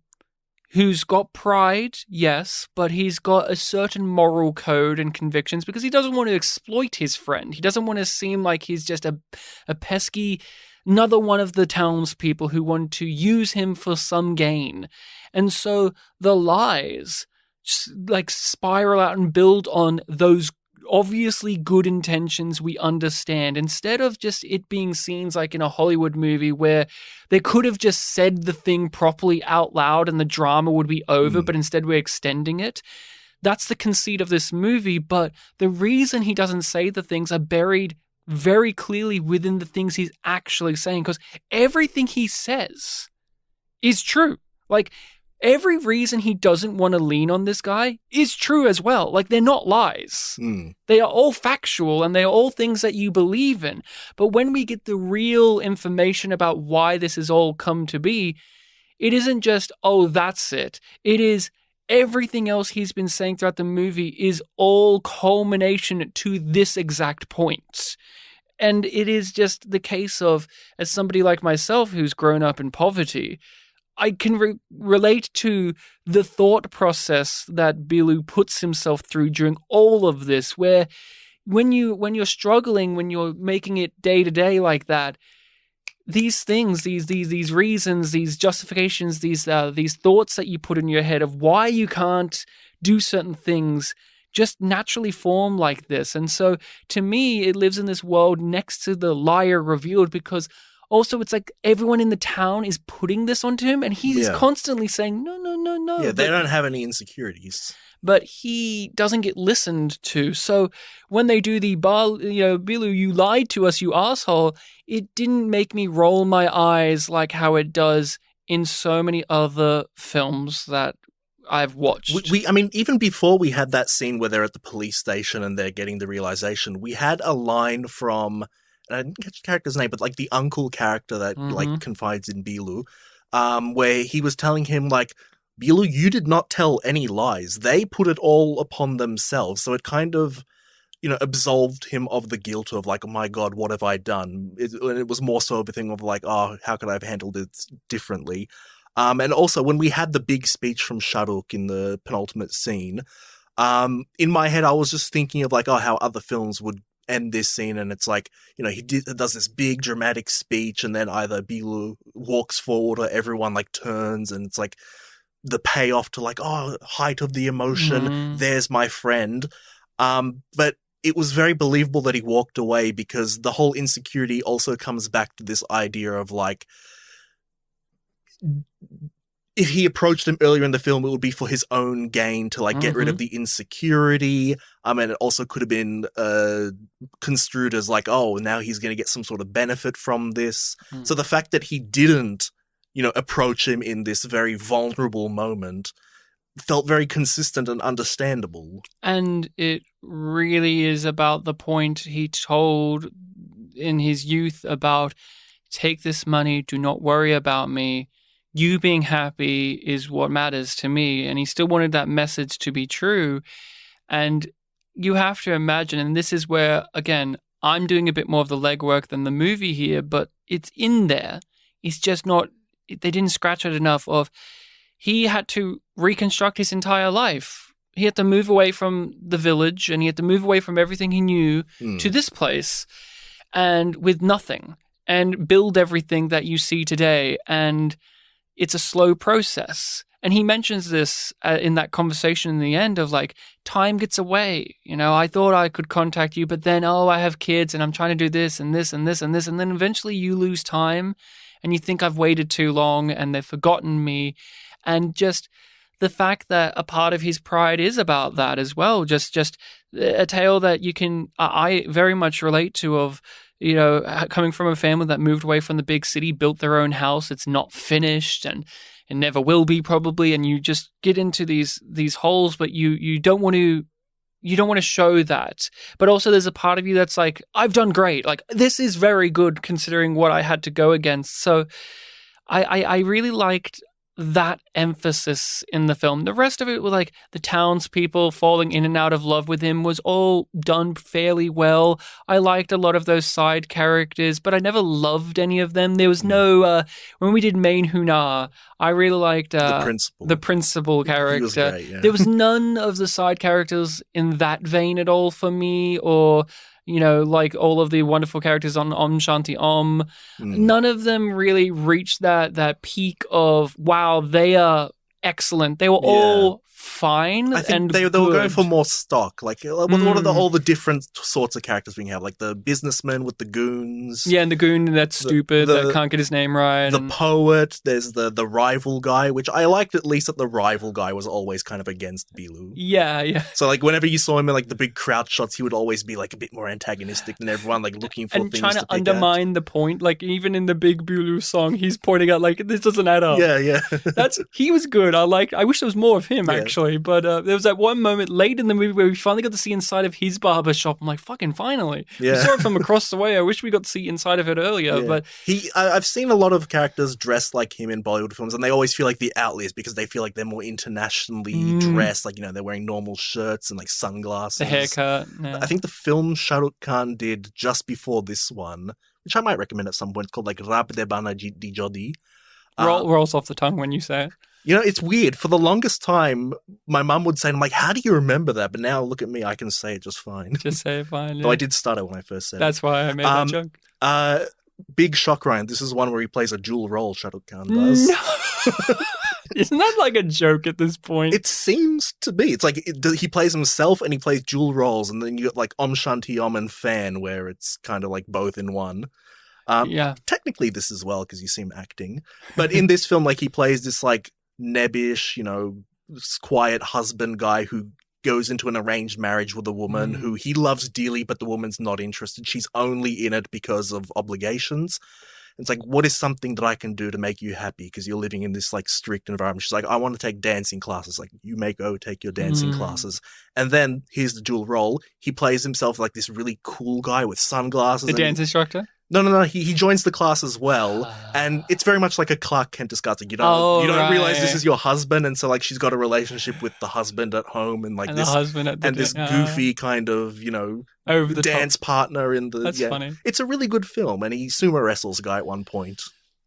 who's got pride, yes, but he's got a certain moral code and convictions because he doesn't want to exploit his friend. He doesn't want to seem like he's just a pesky, another one of the townspeople who want to use him for some gain. And so the lies like spiral out and build on those obviously good intentions we understand, instead of just it being scenes like in a Hollywood movie where they could have just said the thing properly out loud and the drama would be over, but instead we're extending it. That's the conceit of this movie, but the reason he doesn't say the things are buried very clearly within the things he's actually saying, because everything he says is true. Like, every reason he doesn't want to lean on this guy is true as well. Like, they're not lies. They are all factual and they are all things that you believe in. But when we get the real information about why this has all come to be, it isn't just, oh, that's it. It is everything else he's been saying throughout the movie is all culmination to this exact point. And it is just the case of, as somebody like myself who's grown up in poverty, I can relate to the thought process that Billu puts himself through during all of this, where when you're struggling, when you're making it day to day like that, these things, these reasons, these justifications, these thoughts that you put in your head of why you can't do certain things just naturally form like this. And so to me, it lives in this world next to the liar revealed, because also, it's like everyone in the town is putting this onto him, and he's constantly saying, no. Yeah, they don't have any insecurities. But he doesn't get listened to. So when they do the Billu, you lied to us, you asshole, it didn't make me roll my eyes like how it does in so many other films that I've watched. I mean, even before we had that scene where they're at the police station and they're getting the realization, we had a line from, I didn't catch the character's name, but like the uncle character that like confides in Billu, where he was telling him like, Billu, you did not tell any lies. They put it all upon themselves. So it kind of, absolved him of the guilt of like, oh my God, what have I done? It was more so of a thing of like, oh, how could I have handled it differently? And also when we had the big speech from Shahrukh in the penultimate scene, in my head, I was just thinking of like, oh, how other films would end this scene, and it's like, he does this big dramatic speech, and then either Billu walks forward or everyone like turns, and it's like the payoff to like, oh, height of the emotion, there's my friend. But it was very believable that he walked away, because the whole insecurity also comes back to this idea of like, if he approached him earlier in the film, it would be for his own gain to like get rid of the insecurity. And it also could have been construed as like, oh, now he's going to get some sort of benefit from this. So the fact that he didn't, approach him in this very vulnerable moment felt very consistent and understandable. And it really is about the point he told in his youth about, take this money, do not worry about me. You being happy is what matters to me. And he still wanted that message to be true. And you have to imagine, and this is where, again, I'm doing a bit more of the legwork than the movie here, but it's in there. It's just not, they didn't scratch it enough of, he had to reconstruct his entire life. He had to move away from the village, and he had to move away from everything he knew to this place, and with nothing, and build everything that you see today. And it's a slow process. And he mentions this in that conversation in the end of like, time gets away. I thought I could contact you, but then, I have kids and I'm trying to do this and this and this and this. And then eventually you lose time and you think I've waited too long and they've forgotten me. And just the fact that a part of his pride is about that as well. Just a tale that I very much relate to of, coming from a family that moved away from the big city, built their own house. It's not finished and it never will be probably. And you just get into these holes, but you don't want to show that. But also there's a part of you that's like, I've done great. Like, this is very good considering what I had to go against. So I really liked that emphasis in the film. The rest of it was like the townspeople falling in and out of love with him was all done fairly well. I liked a lot of those side characters, but I never loved any of them. There was no, when we did Main Huna, I really liked the principal character. He was great, yeah. There was none of the side characters in that vein at all for me, or like all of the wonderful characters on Om Shanti Om. None of them really reached that peak of, wow, they are excellent. They were all fine. I think and they were going for more stock. Like, what are all the different sorts of characters we can have? Like the businessman with the goons. Yeah, and the goon that's stupid, that can't get his name right. The poet. There's the rival guy, which I liked at least that the rival guy was always kind of against Billu. Yeah. So like whenever you saw him in like the big crowd shots, he would always be like a bit more antagonistic than everyone, like looking for and things trying to to pick undermine the point. Like even in the big Billu song, he's pointing out like, this doesn't add up. Yeah. He was good. I wish there was more of him actually, but there was that one moment late in the movie where we finally got to see inside of his barber shop. I'm like, fucking finally. Yeah. We saw it from across the way. I wish we got to see inside of it earlier. But I've seen a lot of characters dressed like him in Bollywood films, and they always feel like the outliers because they feel like they're more internationally dressed. Like, they're wearing normal shirts and like sunglasses. The haircut. Yeah. I think the film Shah Rukh Khan did just before this one, which I might recommend at some point, it's called like Rab De Bana Di Jodi. Rolls off the tongue when you say it. It's weird. For the longest time, my mum would say, I'm like, how do you remember that? But now look at me, I can say it just fine. Just say it fine. Yeah. Though I did stutter when I first said That's why I made that joke. Big shock, Ryan. This is one where he plays a dual role, Shah Rukh Khan does. No. Isn't that like a joke at this point? It seems to be. It's like he plays himself and he plays dual roles, and then you got like Om Shanti Om and Fan, where it's kind of like both in one. Technically this as well, because you see him acting. But in this film, like he plays this like nebbish, quiet husband guy who goes into an arranged marriage with a woman who he loves dearly, but the woman's not interested. She's only in it because of obligations. It's like, what is something that I can do to make you happy? Because you're living in this like strict environment. She's like, I want to take dancing classes. Like, you may go take your dancing classes. And then here's the dual role. He plays himself like this really cool guy with sunglasses. The dance instructor? No. He joins the class as well, and it's very much like a Clark Kent disguising. You don't realize this is your husband, and so like she's got a relationship with the husband at home, and like this husband at the this goofy kind of over the dance top partner in the. That's funny. It's a really good film, and he sumo wrestles a guy at one point.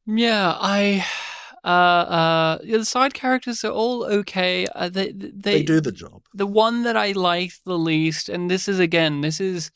Yeah, the side characters are all okay. They do the job. The one that I liked the least, and this is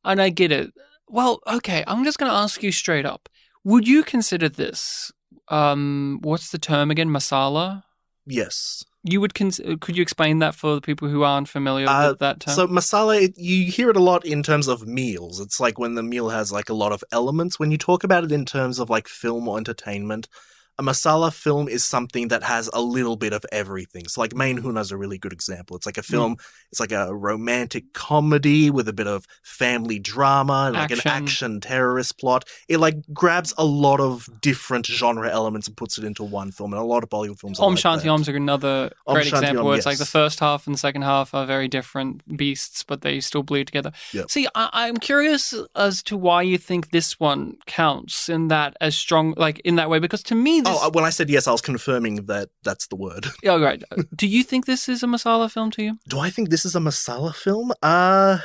And I get it. Well, okay, I'm just going to ask you straight up. Would you consider this, what's the term again? Masala? Yes. You would could you explain that for the people who aren't familiar with that term? So masala, you hear it a lot in terms of meals. It's like when the meal has like a lot of elements. When you talk about it in terms of like film or entertainment, a masala film is something that has a little bit of everything. So like Main Huna is a really good example. It's like a film, it's like a romantic comedy with a bit of family drama and like an action terrorist plot. It like grabs a lot of different genre elements and puts it into one film, and a lot of Bollywood films are like that. Shanti Om's another great example where it's like the yes. first half and the second half are very different beasts, but they still bleed together. Yep. See, I'm curious as to why you think this one counts in that as strong, like in that way, because to me, when I said yes, I was confirming that that's the word. Oh, right. Do you think this is a masala film to you? Do I think this is a masala film? I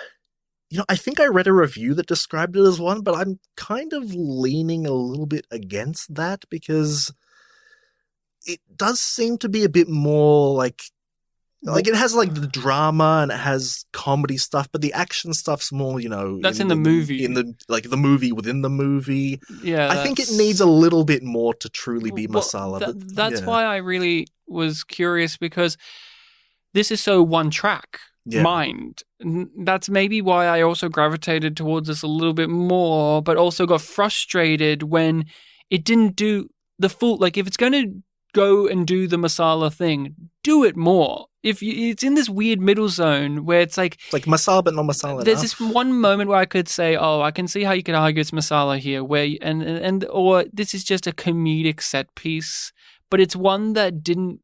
think I read a review that described it as one, but I'm kind of leaning a little bit against that because it does seem to be a bit more like it has like the drama and it has comedy stuff, but the action stuff's more, that's in the movie. In the the movie within the movie. Yeah. I think it needs a little bit more to truly be masala. That's why I really was curious, because this is so one track mind. That's maybe why I also gravitated towards this a little bit more, but also got frustrated when it didn't do the full, like if it's going to go and do the masala thing, do it more. If it's in this weird middle zone where it's like masala but not masala there's enough. This one moment where I could say, oh, I can see how you could argue it's masala here, where or this is just a comedic set piece, but it's one that didn't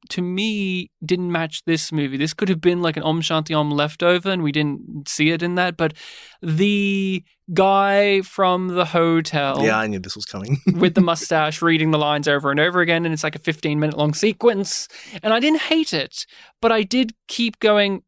match this movie. This could have been like an Om Shanti Om leftover, and we didn't see it in that. But the guy from the hotel, yeah, I knew this was coming, with the mustache reading the lines over and over again, and it's like a 15-minute long sequence, and I didn't hate it, but I did keep going,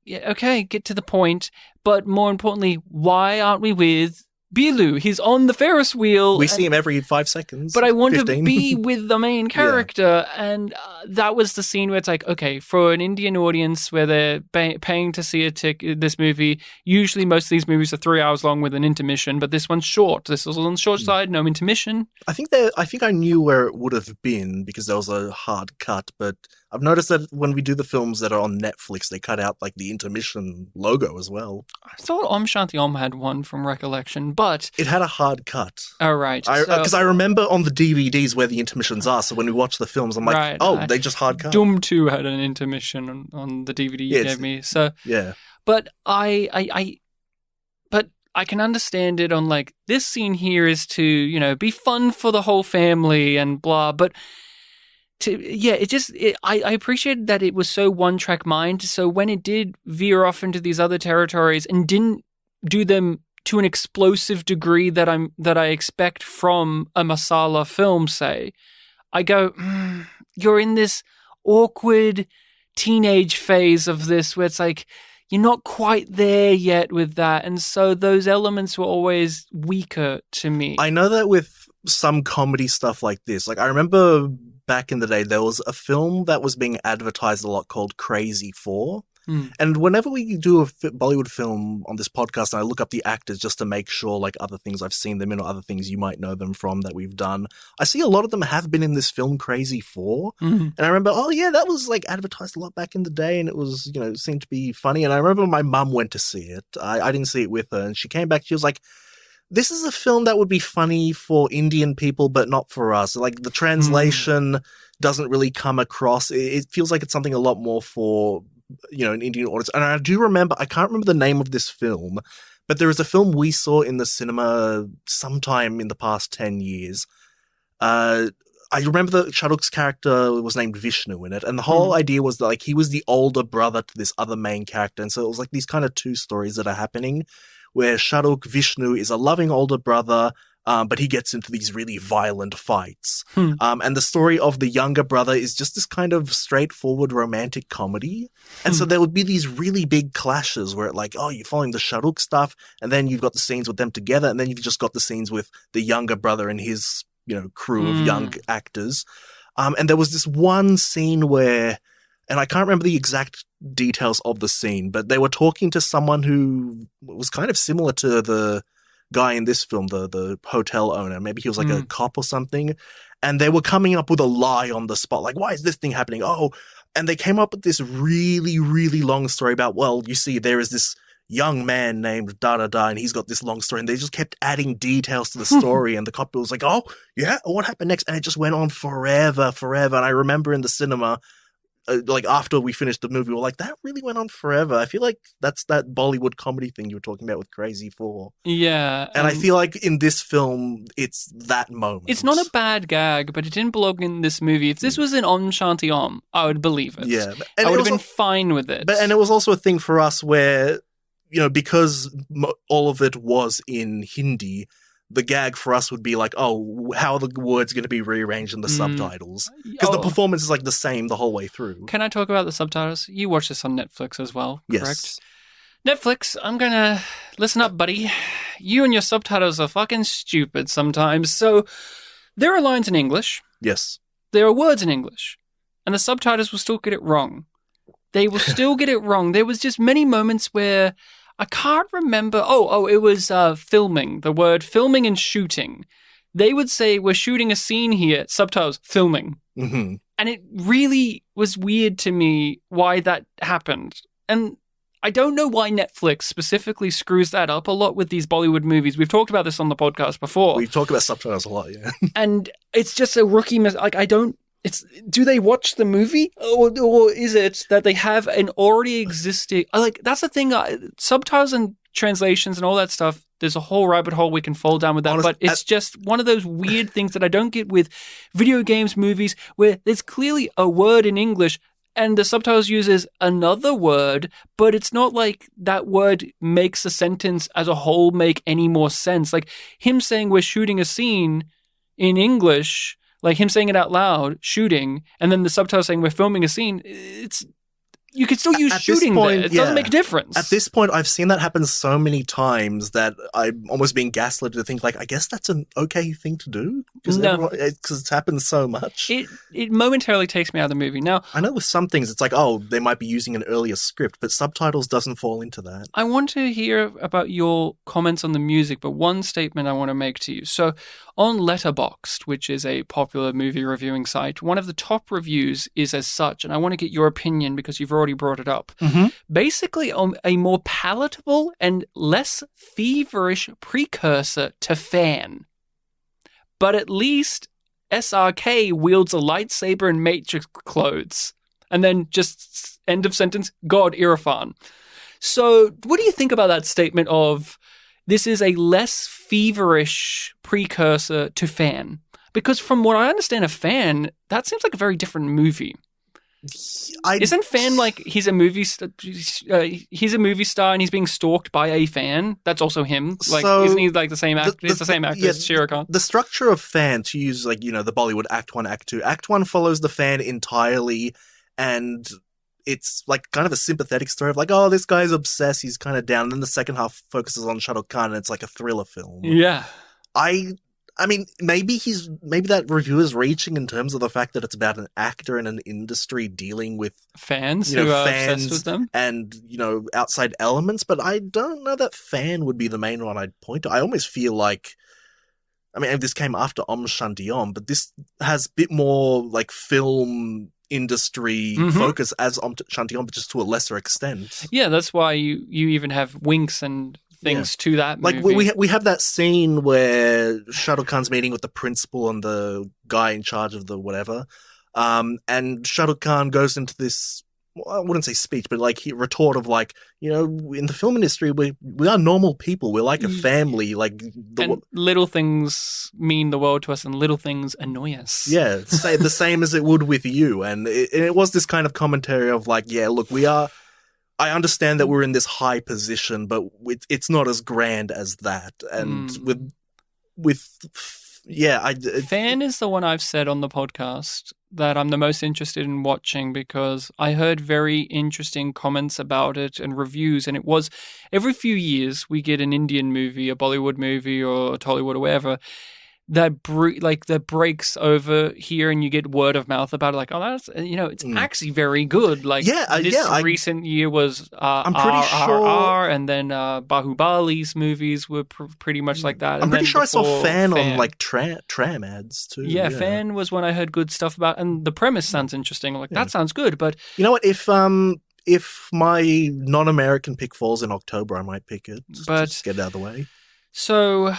yeah, okay, get to the point, but more importantly, why aren't we with Billu? He's on the Ferris wheel. We see him every 5 seconds. But I want 15. to be with the main character. Yeah. And that was the scene where it's like, okay, for an Indian audience where they're paying to see this movie, usually most of these movies are 3 hours long with an intermission, but this one's short. This was on the short side, no intermission. I think I knew where it would have been because there was a hard cut, but I've noticed that when we do the films that are on Netflix, they cut out like the intermission logo as well. I thought Om Shanti Om had one from recollection, but it had a hard cut. Oh, right. Because I remember on the DVDs where the intermissions are, so when we watch the films, I'm like, they just hard cut. Doom 2 had an intermission on the DVD you gave me. So yeah. But I can understand it on like, this scene here is to, be fun for the whole family and blah, but I appreciated that it was so one-track mind, so when it did veer off into these other territories and didn't do them to an explosive degree that I expect from a masala film, say, I go, you're in this awkward teenage phase of this where it's like, you're not quite there yet with that, and so those elements were always weaker to me. I know that with some comedy stuff like this, like I remember back in the day, there was a film that was being advertised a lot called Crazy 4. And whenever we do a Bollywood film on this podcast, and I look up the actors just to make sure, like other things I've seen them in or other things you might know them from that we've done, I see a lot of them have been in this film Crazy 4. And I remember, oh yeah, that was like advertised a lot back in the day, and it was, seemed to be funny. And I remember my mum went to see it. I didn't see it with her, and she came back, she was like, this is a film that would be funny for Indian people, but not for us. Like the translation doesn't really come across. It feels like it's something a lot more for, an Indian audience. And I do remember, I can't remember the name of this film, but there is a film we saw in the cinema sometime in the past 10 years. I remember that Shahruk's character was named Vishnu in it. And the whole idea was that like he was the older brother to this other main character. And so it was like these kind of two stories that are happening, where Shahrukh Vishnu is a loving older brother, but he gets into these really violent fights. And the story of the younger brother is just this kind of straightforward romantic comedy. And so there would be these really big clashes where like, oh, you're following the Shahrukh stuff, and then you've got the scenes with them together, and then you've just got the scenes with the younger brother and his, crew of young actors. And there was this one scene where and I can't remember the exact details of the scene, but they were talking to someone who was kind of similar to the guy in this film, the hotel owner. Maybe he was like a cop or something. And they were coming up with a lie on the spot. Like, why is this thing happening? Oh, and they came up with this really, really long story about, well, you see, there is this young man named da-da-da, and he's got this long story. And they just kept adding details to the story. And the cop was like, oh, yeah, what happened next? And it just went on forever. And I remember in the cinema, like after we finished the movie, we're like, that really went on forever. I feel like that's that Bollywood comedy thing you were talking about with Crazy 4. Yeah. And I feel like in this film, it's that moment. It's not a bad gag, but it didn't belong in this movie. If this was an Om Shanti Om, I would believe it. Yeah. And I would have been fine with it. And it was also a thing for us where, you know, because all of it was in Hindi, the gag for us would be like, oh, how are the words going to be rearranged in the subtitles? Because the performance is like the same the whole way through. Can I talk about the subtitles? You watch this on Netflix as well, correct? Yes. Netflix, I'm going to listen up, buddy. You and your subtitles are fucking stupid sometimes. So there are lines in English. Yes. There are words in English. And the subtitles will still get it wrong. They will still get it wrong. There was just many moments where I can't remember. It was filming. The word filming and shooting. They would say, we're shooting a scene here. Subtitles, filming. Mm-hmm. And it really was weird to me why that happened. And I don't know why Netflix specifically screws that up a lot with these Bollywood movies. We've talked about this on the podcast before. We've talked about subtitles a lot, yeah. And it's just a rookie mistake. Like, do they watch the movie? Or is it that they have an already existing... Like, that's the thing. Subtitles and translations and all that stuff, there's a whole rabbit hole we can fall down with that. But it's just one of those weird things that I don't get with video games, movies, where there's clearly a word in English and the subtitles uses another word, but it's not like that word makes a sentence as a whole make any more sense. Like him saying we're shooting a scene in English, like him saying it out loud, shooting, and then the subtitles saying we're filming a scene, you could still use shooting there. It doesn't make a difference. At this point, I've seen that happen so many times that I'm almost being gaslit to think, like, I guess that's an okay thing to do? Because it's happened so much. It momentarily takes me out of the movie. Now, I know with some things, it's like, oh, they might be using an earlier script, but subtitles doesn't fall into that. I want to hear about your comments on the music, but one statement I want to make to you. So, on Letterboxd, which is a popular movie reviewing site, one of the top reviews is as such, and I want to get your opinion because you've already brought it up. Mm-hmm. Basically, a more palatable and less feverish precursor to Fan. But at least SRK wields a lightsaber and Matrix clothes. And then just end of sentence, God, Irfan. So what do you think about that statement of this is a less feverish precursor to Fan? Because from what I understand of Fan, that seems like a very different movie. Isn't Fan like he's a movie star and he's being stalked by a fan? That's also him. Like, isn't he like the same actor? It's the same actor as Shira Khan. The structure of Fan, to use like, you know, the Bollywood Act 1, Act 2. Act 1 follows the fan entirely, and it's like kind of a sympathetic story of like, oh, this guy's obsessed, he's kind of down. And then the second half focuses on Shah Rukh Khan, and it's like a thriller film. Yeah. I mean, maybe that review is reaching in terms of the fact that it's about an actor in an industry dealing with fans who are obsessed with them and, you know, outside elements. But I don't know that Fan would be the main one I'd point to. I almost feel like, I mean, this came after Om Shanti Om, but this has a bit more like film industry focus as Om Shanti Om, but just to a lesser extent. Yeah, that's why you even have winks and things to that movie. Like we have that scene where Shah Rukh Khan's meeting with the principal and the guy in charge of the whatever, and Shah Rukh Khan goes into this, well, I wouldn't say speech, but like he retort of like, you know, in the film industry we are normal people, we're like a family, like little things mean the world to us and little things annoy us. Yeah, say the same as it would with you, and it was this kind of commentary of like, yeah, look, I understand that we're in this high position, but it's not as grand as that. And Fan is the one I've said on the podcast that I'm the most interested in watching because I heard very interesting comments about it and reviews. And it was every few years we get an Indian movie, a Bollywood movie or a Tollywood or whatever that breaks over here, and you get word of mouth about it. Like, oh, that's it's actually very good. Like, recent year was I'm pretty sure, and then Bahubali's movies were pretty much like that. I'm and pretty then sure I saw Fan Fan on like tram ads too. Yeah, Fan was one I heard good stuff about, and the premise sounds interesting. Like that sounds good, but you know what? If my non-American pick falls in October, I might pick it. But just get it out of the way. So.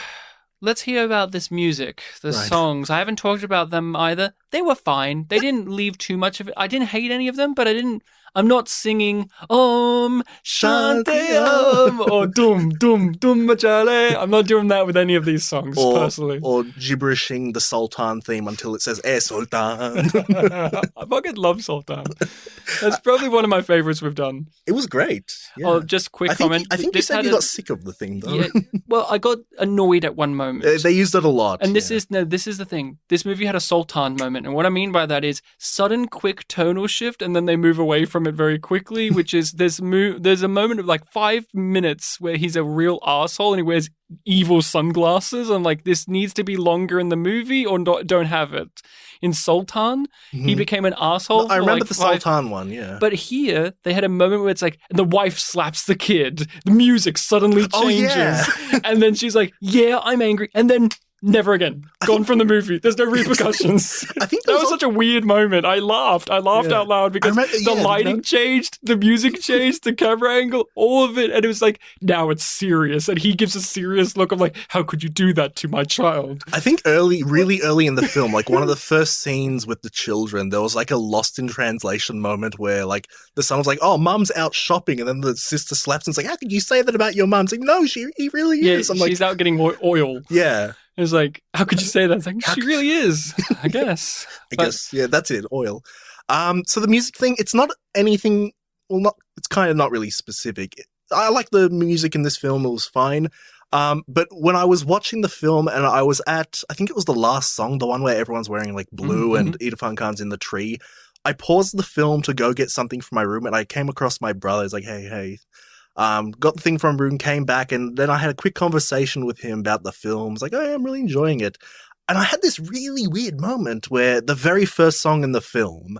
Let's hear about this music, the songs. I haven't talked about them either. They were fine. They didn't leave too much of it. I didn't hate any of them, but I'm not singing Om Shanti Om or Dum Dum Dum Machale. I'm not doing that with any of these songs, personally. Or gibberishing the Sultan theme until it says Sultan. I fucking love Sultan. That's probably one of my favorites we've done. It was great. Yeah. Oh, just quick comment. I think you said you got sick of the theme, though. Yeah, well, I got annoyed at one moment. They used it a lot. And this is the thing. This movie had a Sultan moment. And what I mean by that is sudden, quick tonal shift, and then they move away from it very quickly, which is there's a moment of like 5 minutes where he's a real arsehole and he wears evil sunglasses. I'm like, this needs to be longer in the movie or don't have it. In Sultan, he became an arsehole. I remember the Sultan one, yeah. But here, they had a moment where it's like, the wife slaps the kid. The music suddenly changes. And then she's like, yeah, I'm angry. And then never again. Gone from the movie. There's no repercussions. I think that was such a weird moment. I laughed out loud because the lighting changed, the music changed, the camera angle, all of it. And it was like, now it's serious. And he gives a serious look of like, how could you do that to my child? I think really early in the film, like one of the first scenes with the children, there was like a lost in translation moment where like the son was like, oh, mum's out shopping. And then the sister slaps and is like, how could you say that about your mum? It's like, no, he really is. I'm she's out getting oil. Yeah. It was like, how could you say that? It's like, she really is, I guess. Yeah, that's it, oil. So the music thing, it's not anything, it's kind of not really specific. I like the music in this film, it was fine. But when I was watching the film and I was at, I think it was the last song, the one where everyone's wearing like blue and Irfan Khan's in the tree, I paused the film to go get something from my room and I came across my brother. He's like, hey. Got the thing from room, came back, and then I had a quick conversation with him about the film. I was like, oh, I'm really enjoying it. And I had this really weird moment where the very first song in the film,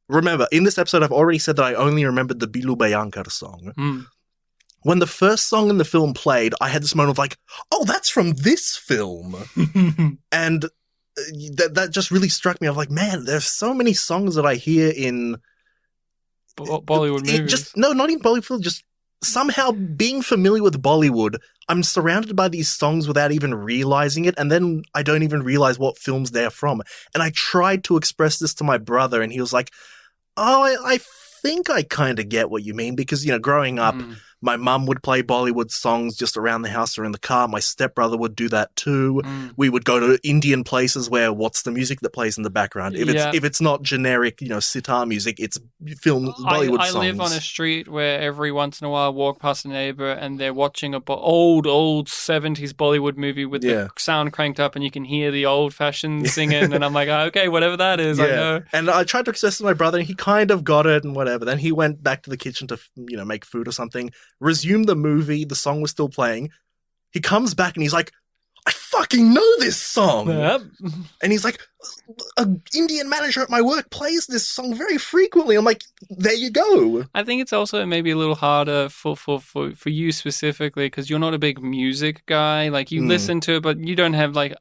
remember, in this episode, I've already said that I only remembered the Billu Bayankar song. When the first song in the film played, I had this moment of like, oh, that's from this film. And that just really struck me. I was like, man, there's so many songs that I hear in Bollywood movies. Not in Bollywood, just somehow being familiar with Bollywood, I'm surrounded by these songs without even realizing it, and then I don't even realize what films they're from. And I tried to express this to my brother, and he was like, oh, I think I kind of get what you mean, because, growing up, my mum would play Bollywood songs just around the house or in the car. My stepbrother would do that too. We would go to Indian places where what's the music that plays in the background? If it's not generic, sitar music, it's Bollywood songs. I live on a street where every once in a while I walk past a neighbor and they're watching a old 70s Bollywood movie with the sound cranked up and you can hear the old-fashioned singing and I'm like, okay, whatever that is, I know. And I tried to express to my brother and he kind of got it and whatever. Then he went back to the kitchen to, make food or something. Resumed the movie, the song was still playing. He comes back and he's like, I fucking know this song. Yep. And he's like, an Indian manager at my work plays this song very frequently. I'm like, there you go. I think it's also maybe a little harder for you specifically because you're not a big music guy. Like you listen to it, but you don't have like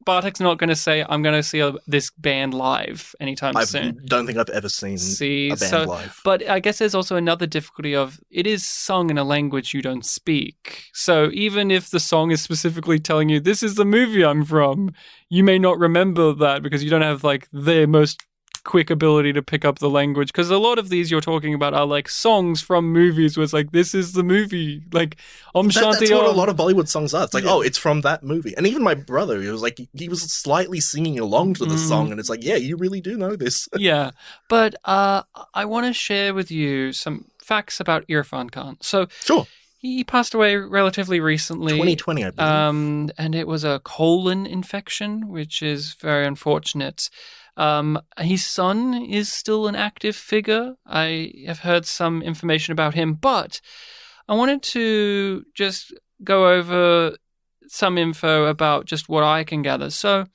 Bartek's not going to say, I'm going to see this band live anytime soon. I don't think I've ever seen a band live. But I guess there's also another difficulty of it is sung in a language you don't speak. So even if the song is specifically telling you, this is the movie I'm from, you may not remember that because you don't have like their most quick ability to pick up the language, because a lot of these you're talking about are like songs from movies where it's like, this is the movie, like Shanti that's what a lot of Bollywood songs are. It's like, oh, it's from that movie. And even my brother, he was like, he was slightly singing along to the song and it's like, yeah, you really do know this. Yeah, but I want to share with you some facts about Irfan Khan. So sure. He passed away relatively recently. 2020, I believe. And it was a colon infection, which is very unfortunate. His son is still an active figure. I have heard some information about him, but I wanted to just go over some info about just what I can gather. So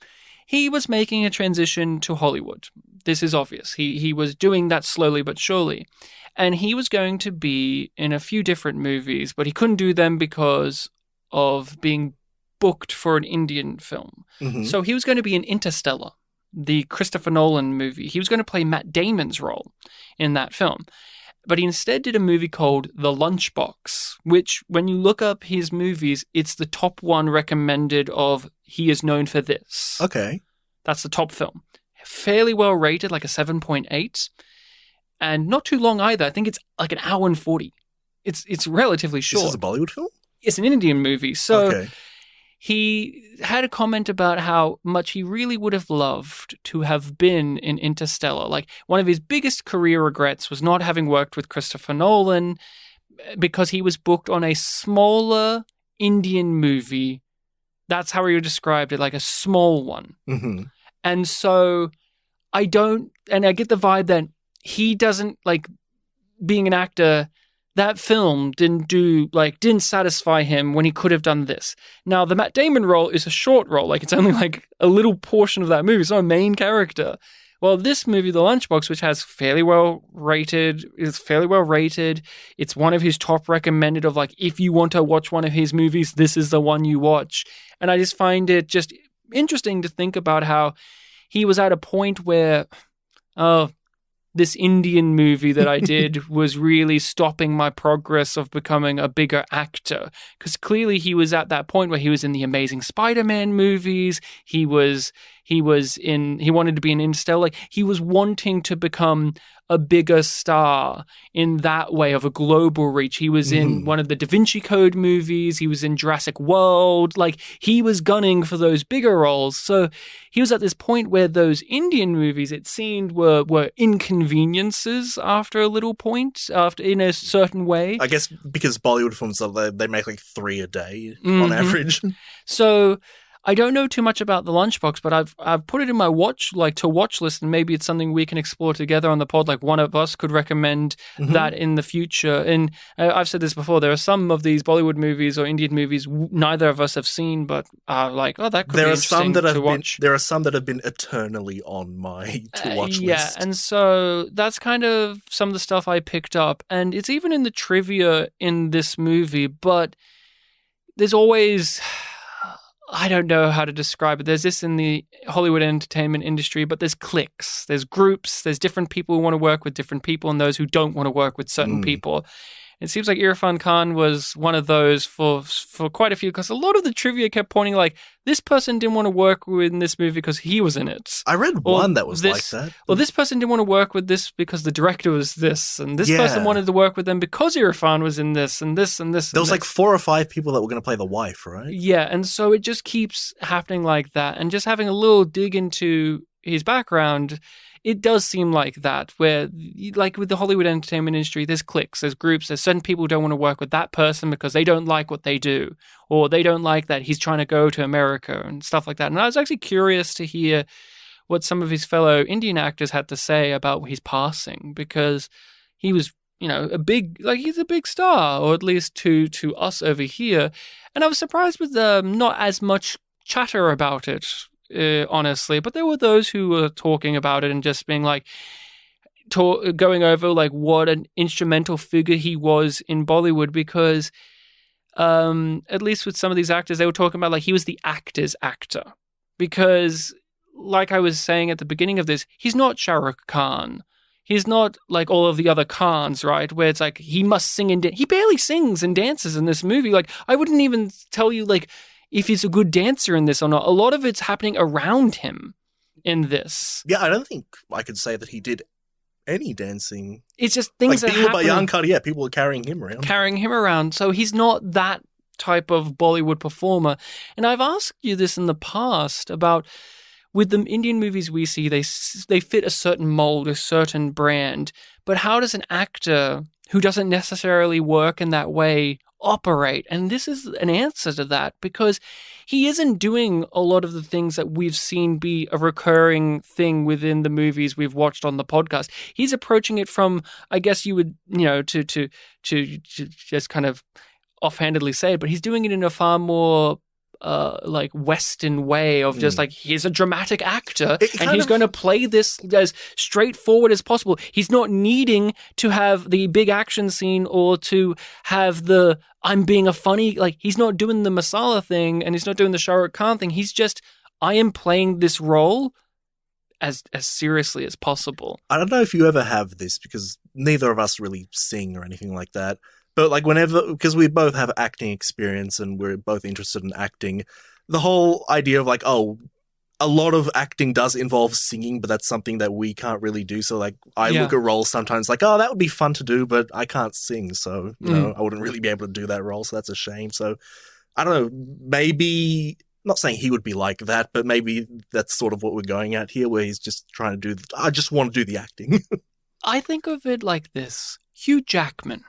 he was making a transition to Hollywood. This is obvious. He was doing that slowly but surely. And he was going to be in a few different movies, but he couldn't do them because of being booked for an Indian film. Mm-hmm. So he was going to be in Interstellar, the Christopher Nolan movie. He was going to play Matt Damon's role in that film. But he instead did a movie called The Lunchbox, which, when you look up his movies, it's the top one recommended of he is known for this. Okay. That's the top film. Fairly well rated, like a 7.8. And not too long either. I think it's like an hour and 40. It's relatively short. This is a Bollywood film? It's an Indian movie. So okay. He had a comment about how much he really would have loved to have been in Interstellar. Like, one of his biggest career regrets was not having worked with Christopher Nolan because he was booked on a smaller Indian movie. That's how he described it, like a small one. Mm-hmm. And so I get the vibe that he doesn't, like, being an actor, that film didn't satisfy him when he could have done this. Now, the Matt Damon role is a short role. Like, it's only like a little portion of that movie. It's not a main character. Well, this movie, The Lunchbox, which has fairly well rated. It's one of his top recommended of, like, if you want to watch one of his movies, this is the one you watch. And I just find it just interesting to think about how he was at a point where, this Indian movie that I did was really stopping my progress of becoming a bigger actor. Because clearly he was at that point where he was in the Amazing Spider-Man movies. He wanted to be in Interstellar. Like, he was wanting to become a bigger star in that way of a global reach. He was in one of the Da Vinci Code movies. He was in Jurassic World. Like, he was gunning for those bigger roles. So he was at this point where those Indian movies, it seemed, were inconveniences after a little point, in a certain way. I guess because Bollywood films, they make like 3 a day on average. So I don't know too much about The Lunchbox, but I've put it in my watch list, and maybe it's something we can explore together on the pod. Like, one of us could recommend that in the future. And I've said this before, there are some of these Bollywood movies or Indian movies neither of us have seen, but are like, that could be interesting to watch. There are some that have been eternally on my to-watch list. Yeah, and so that's kind of some of the stuff I picked up. And it's even in the trivia in this movie, but there's always... I don't know how to describe it. There's this in the Hollywood entertainment industry, but there's cliques, there's groups, there's different people who want to work with different people and those who don't want to work with certain people. It seems like Irfan Khan was one of those for quite a few, because a lot of the trivia kept pointing like, this person didn't want to work in this movie because he was in it. I read one that was like that. Well, this person didn't want to work with this because the director was this, and this person wanted to work with them because Irfan was in this, and this, and this. There was like 4 or 5 people that were going to play the wife, right? Yeah, and so it just keeps happening like that, and just having a little dig into his background, it does seem like that, where, like with the Hollywood entertainment industry, there's cliques, there's groups, there's certain people who don't want to work with that person because they don't like what they do, or they don't like that he's trying to go to America and stuff like that. And I was actually curious to hear what some of his fellow Indian actors had to say about his passing, because he was, he's a big star, or at least to us over here. And I was surprised with not as much chatter about it, honestly, but there were those who were talking about it and just being like, going over like what an instrumental figure he was in Bollywood, because at least with some of these actors, they were talking about like he was the actor's actor, because like I was saying at the beginning of this, he's not Shah Rukh Khan. He's not like all of the other Khans, right? Where it's like he must sing and he barely sings and dances in this movie. Like, I wouldn't even tell you like if he's a good dancer in this or not. A lot of it's happening around him in this. Yeah, I don't think I could say that he did any dancing. It's just things like that happen. People were carrying him around. So he's not that type of Bollywood performer. And I've asked you this in the past about, with the Indian movies we see, they fit a certain mold, a certain brand. But how does an actor who doesn't necessarily work in that way operate? And this is an answer to that, because he isn't doing a lot of the things that we've seen be a recurring thing within the movies we've watched on the podcast. He's approaching it from, I guess you would, to just kind of offhandedly say it, but he's doing it in a far more like Western way of just like, he's a dramatic actor and he's going to play this as straightforward as possible. He's not needing to have the big action scene or to have the I'm being a funny, like he's not doing the masala thing and he's not doing the Shah Rukh Khan thing. He's just, I am playing this role as seriously as possible. I don't know if you ever have this, because neither of us really sing or anything like that. But like whenever, because we both have acting experience and we're both interested in acting, the whole idea of like, oh, a lot of acting does involve singing, but that's something that we can't really do. So like I look at roles sometimes like, oh, that would be fun to do, but I can't sing. So, you know, I wouldn't really be able to do that role. So that's a shame. So I don't know, maybe, not saying he would be like that, but maybe that's sort of what we're going at here, where he's just trying to do, I just want to do the acting. I think of it like this. Hugh Jackman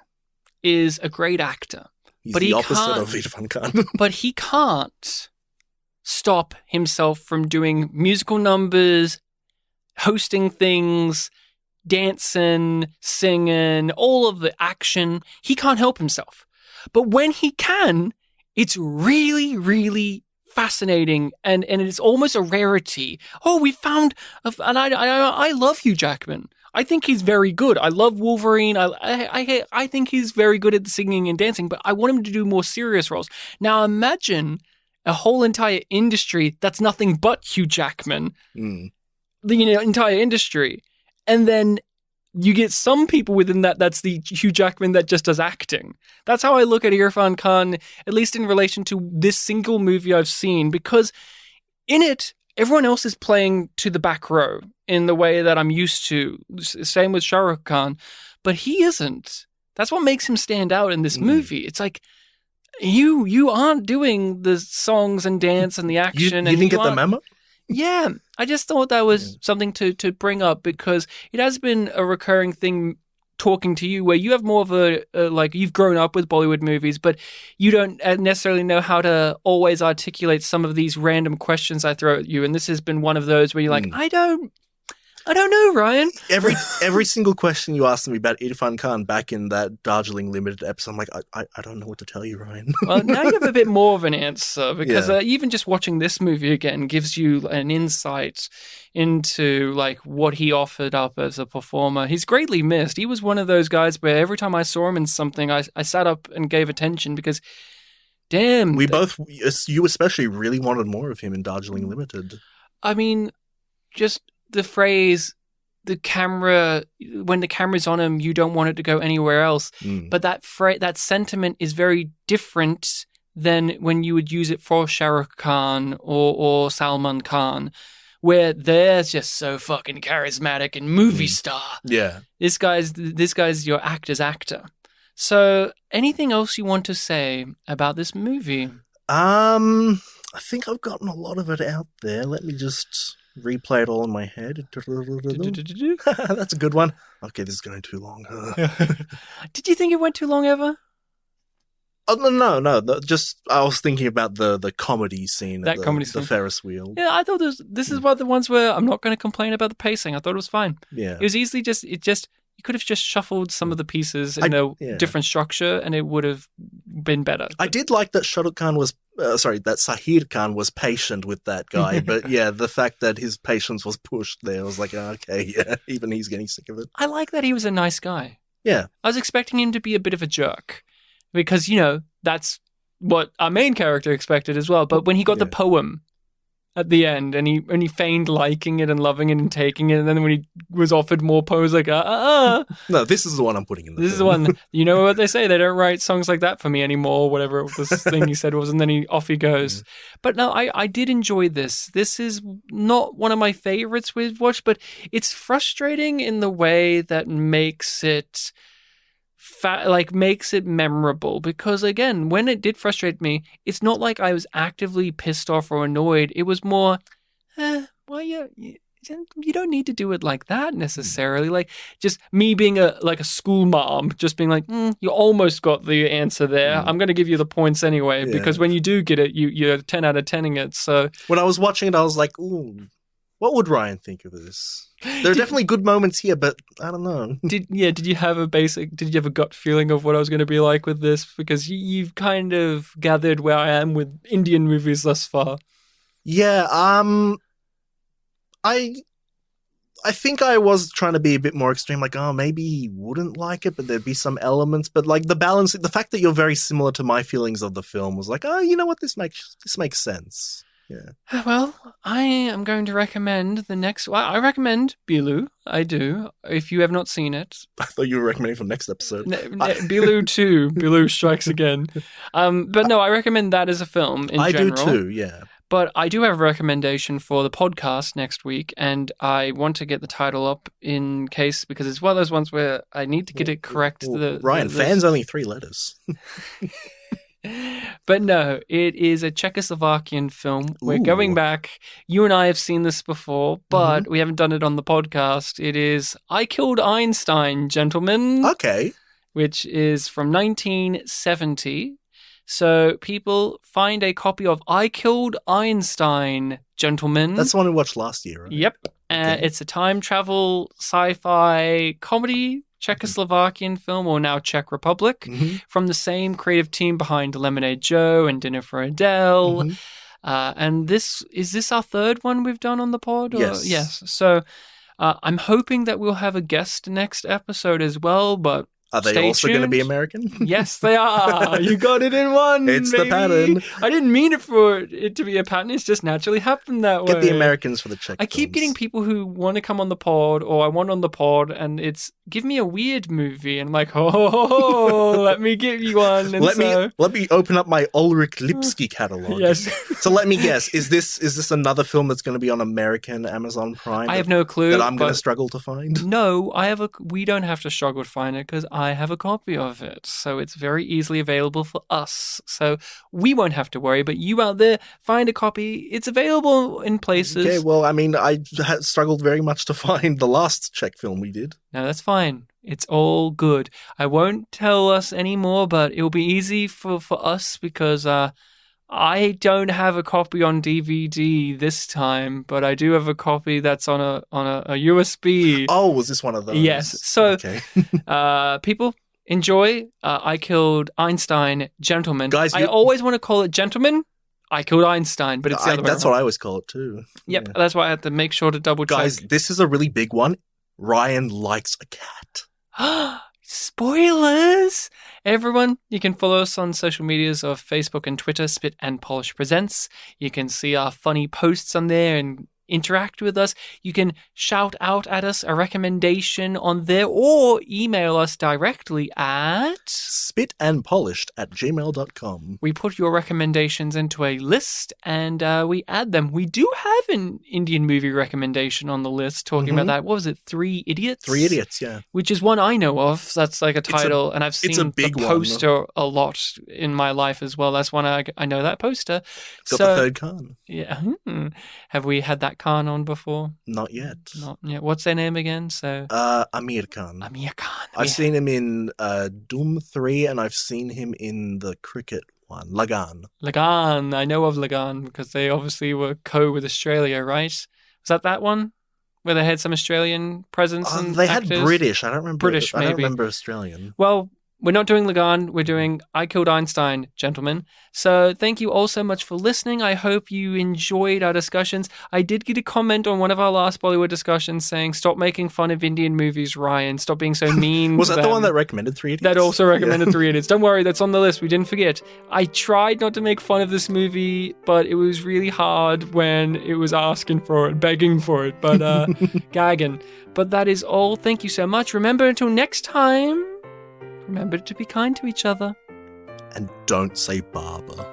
is a great actor. He's the opposite of Irfan Khan. But he can't stop himself from doing musical numbers, hosting things, dancing, singing, all of the action. He can't help himself. But when he can, it's really, really fascinating, and it's almost a rarity. Oh, we found, and I love Hugh Jackman. I think he's very good. I love Wolverine. I think he's very good at singing and dancing, but I want him to do more serious roles. Now imagine a whole entire industry that's nothing but Hugh Jackman, the entire industry, and then you get some people within that's the Hugh Jackman that just does acting. That's how I look at Irfan Khan, at least in relation to this single movie I've seen, because in it, everyone else is playing to the back row in the way that I'm used to. Same with Shah Rukh Khan, but he isn't. That's what makes him stand out in this movie. It's like, you aren't doing the songs and dance and the action. You didn't get the memo? Yeah, I just thought that was something to bring up, because it has been a recurring thing talking to you, where you have more of a like, you've grown up with Bollywood movies, but you don't necessarily know how to always articulate some of these random questions I throw at you. And this has been one of those where you're like, I don't know, Ryan. Every single question you asked me about Irfan Khan back in that Darjeeling Limited episode, I'm like, I don't know what to tell you, Ryan. Well, now you have a bit more of an answer, because even just watching this movie again gives you an insight into like what he offered up as a performer. He's greatly missed. He was one of those guys where every time I saw him in something, I sat up and gave attention, because damn. You especially really wanted more of him in Darjeeling Limited. I mean, just the phrase, when the camera's on him, you don't want it to go anywhere else. But that sentiment is very different than when you would use it for Shah Rukh Khan or Salman Khan, where they're just so fucking charismatic and movie star. Yeah. This guy's your actor's actor. So anything else you want to say about this movie? I think I've gotten a lot of it out there. Let me just replay it all in my head. That's a good one. Okay, this is going too long. Did you think it went too long ever? Oh, no. Just, I was thinking about the comedy scene. The Ferris wheel. Yeah, I thought this is one of the ones where I'm not going to complain about the pacing. I thought it was fine. Yeah. It was easily you could have just shuffled some of the pieces in a different structure and it would have been better. I did like that that Sahir Khan was patient with that guy. But yeah, the fact that his patience was pushed there, I was like, okay, yeah, even he's getting sick of it. I like that he was a nice guy. Yeah. I was expecting him to be a bit of a jerk because, that's what our main character expected as well. But when he got the poem at the end and he feigned liking it and loving it and taking it, and then when he was offered more poems, like, No, this is the one I'm putting in This is the one. You know what they say? They don't write songs like that for me anymore, whatever this thing he said was, and then off he goes. But no, I did enjoy this. This is not one of my favorites we've watched, but it's frustrating in the way that makes it makes it memorable, because again, when it did frustrate me, it's not like I was actively pissed off or annoyed. It was more, well, you don't need to do it like that necessarily. Like just me being a school mom, just being like, you almost got the answer there. I'm going to give you the points anyway, because when you do get it, you're 10 out of 10ing it. So when I was watching it, I was like, ooh, What would Ryan think of this? There are definitely good moments here, but I don't know. Did you have a gut feeling of what I was going to be like with this? Because you've kind of gathered where I am with Indian movies thus far. Yeah, I think I was trying to be a bit more extreme, like, oh, maybe he wouldn't like it, but there'd be some elements. But like the balance, the fact that you're very similar to my feelings of the film was like, oh, you know what, this makes sense. Yeah. Well, I am going to recommend the next. Well, I recommend Billu. I do. If you have not seen it, I thought you were recommending for next episode. Billu 2, Billu Strikes Again. But no, I recommend that as a film in general. I do too. Yeah. But I do have a recommendation for the podcast next week, and I want to get the title up in case, because it's one of those ones where I need to get it correct. Ryan, fan's only 3 letters. But no, it is a Czechoslovakian film. We're going back. You and I have seen this before, but we haven't done it on the podcast. It is I Killed Einstein, gentlemen. Okay. Which is from 1970. So people find a copy of I Killed Einstein, gentlemen. That's the one we watched last year, right? Yep. Okay. It's a time travel sci-fi comedy Czechoslovakian film, or now Czech Republic, from the same creative team behind Lemonade Joe and Dinner for Adele. And this our third one we've done on the pod? Yes. So I'm hoping that we'll have a guest next episode as well, but are they also going to be American? Yes, they are. You got it in one. It's baby. The pattern. I didn't mean it for it to be a pattern. It's just naturally happened that way. Get the Americans for the Czech I keep films. getting people who want to come on the pod, or I want on the pod, and it's give me a weird movie, and I'm like, let me give you one. And let me open up my Ulrich Lipsky catalog. Yes. So let me guess. Is this another film that's going to be on American Amazon Prime? I have no clue. That I'm going to struggle to find. No, we don't have to struggle to find it because I have a copy of it. So it's very easily available for us. So we won't have to worry, but you out there, find a copy. It's available in places. Okay, well, I mean, I struggled very much to find the last Czech film we did. No, that's fine. It's all good. I won't tell us anymore, but it'll be easy for us because I don't have a copy on DVD this time, but I do have a copy that's on a USB. Oh, was this one of those? Yes. So, okay. people, enjoy I Killed Einstein, gentlemen. Guys, I always want to call it gentlemen. I Killed Einstein, but it's the other way That's around. what I always call it too. Yep, yeah. That's why I had to make sure to double check. Guys, this is a really big one. Ryan likes a cat. Spoilers! Everyone, you can follow us on social medias of Facebook and Twitter, Spit and Polish Presents. You can see our funny posts on there and interact with us. You can shout out at us a recommendation on there or email us directly at spitandpolished@gmail.com. We put your recommendations into a list and we add them. We do have an Indian movie recommendation on the list talking about that. What was it? 3 Idiots? 3 Idiots, yeah. Which is one I know of. That's like a title, and I've seen the poster a lot in my life as well. That's one I know that poster. It's got the third Khan. Yeah. Have we had that Khan on before? Not yet. Not yet. What's their name again? So Amir Khan. Amir Khan. I've seen him in Doom 3, and I've seen him in the cricket one, Lagan. Lagan. I know of Lagan because they obviously were with Australia, right? Was that one? Where they had some Australian presence and they actors? had British. I don't remember. British, maybe. I don't remember Australian. Well, we're not doing Lagan. We're doing I Killed Einstein, gentlemen. So thank you all so much for listening. I hope you enjoyed our discussions. I did get a comment on one of our last Bollywood discussions saying, stop making fun of Indian movies, Ryan. Stop being so mean Was to that them. the one that recommended 3 Idiots? That also recommended 3 Idiots. Don't worry, that's on the list. We didn't forget. I tried not to make fun of this movie, but it was really hard when it was asking for it, begging for it, but gagging. But that is all. Thank you so much. Remember, until next time, remember to be kind to each other. And don't say barber.